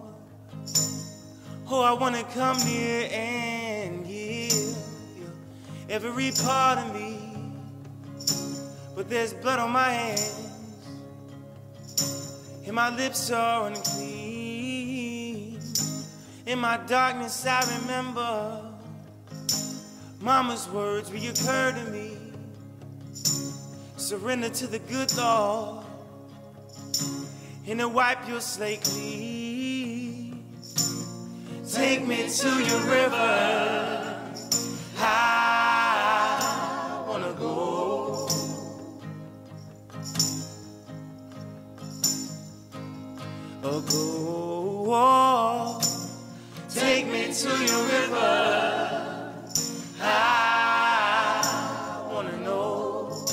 Oh, I wanna come near and give you every part of me, but there's blood on my hands and my lips are unclean. In my darkness I remember Mama's words reoccur to me. Surrender to the good Lord and to wipe your slate clean. Take me to your river, I wanna go. Go. Take me to your river, I wanna know.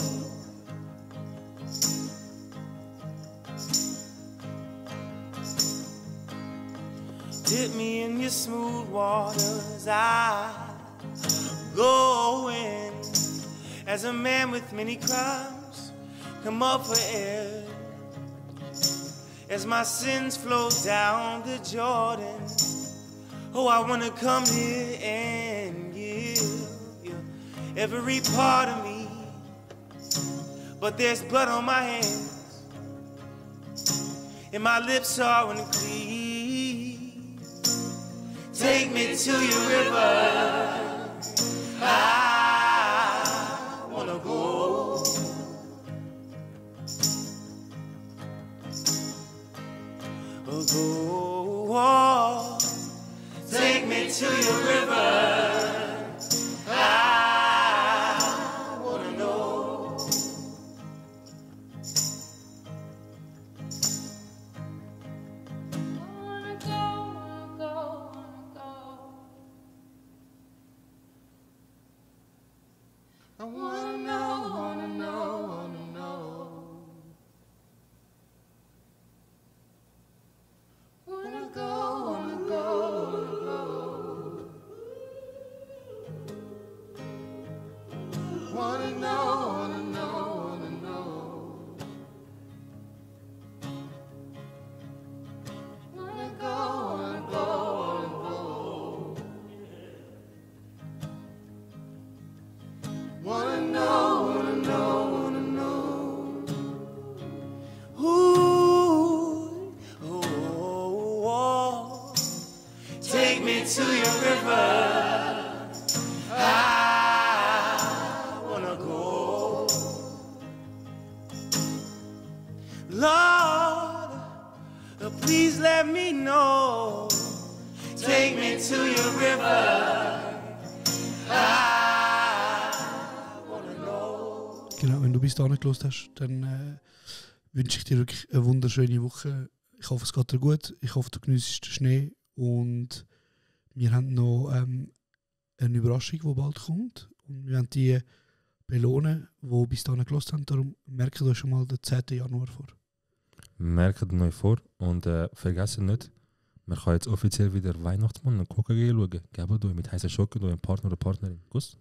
Dip me in your smooth waters, I go in. As a man with many crimes, come up for air. As my sins flow down the Jordan, oh, I wanna come here and give you every part of me, but there's blood on my hands and my lips are unclean. Take me to your river, I wanna go. Go. please let me know. Take me to your river. I wanna know. Genau, wenn du bis dahin gelost hast, dann wünsche ich dir wirklich eine wunderschöne Woche. Ich hoffe, es geht dir gut. Ich hoffe, du genießt den Schnee. Und wir haben noch eine Überraschung, die bald kommt. Und wir werden die belohnen, die bis dahin gelost haben. Darum merkt euch schon mal den 10. Januar vor. Merkt euch vor und vergessen nicht, man kann jetzt offiziell wieder Weihnachtsmann und Gucken schauen. Gebt euch mit heißen Schokolade einen Partner oder Partnerin. Kuss.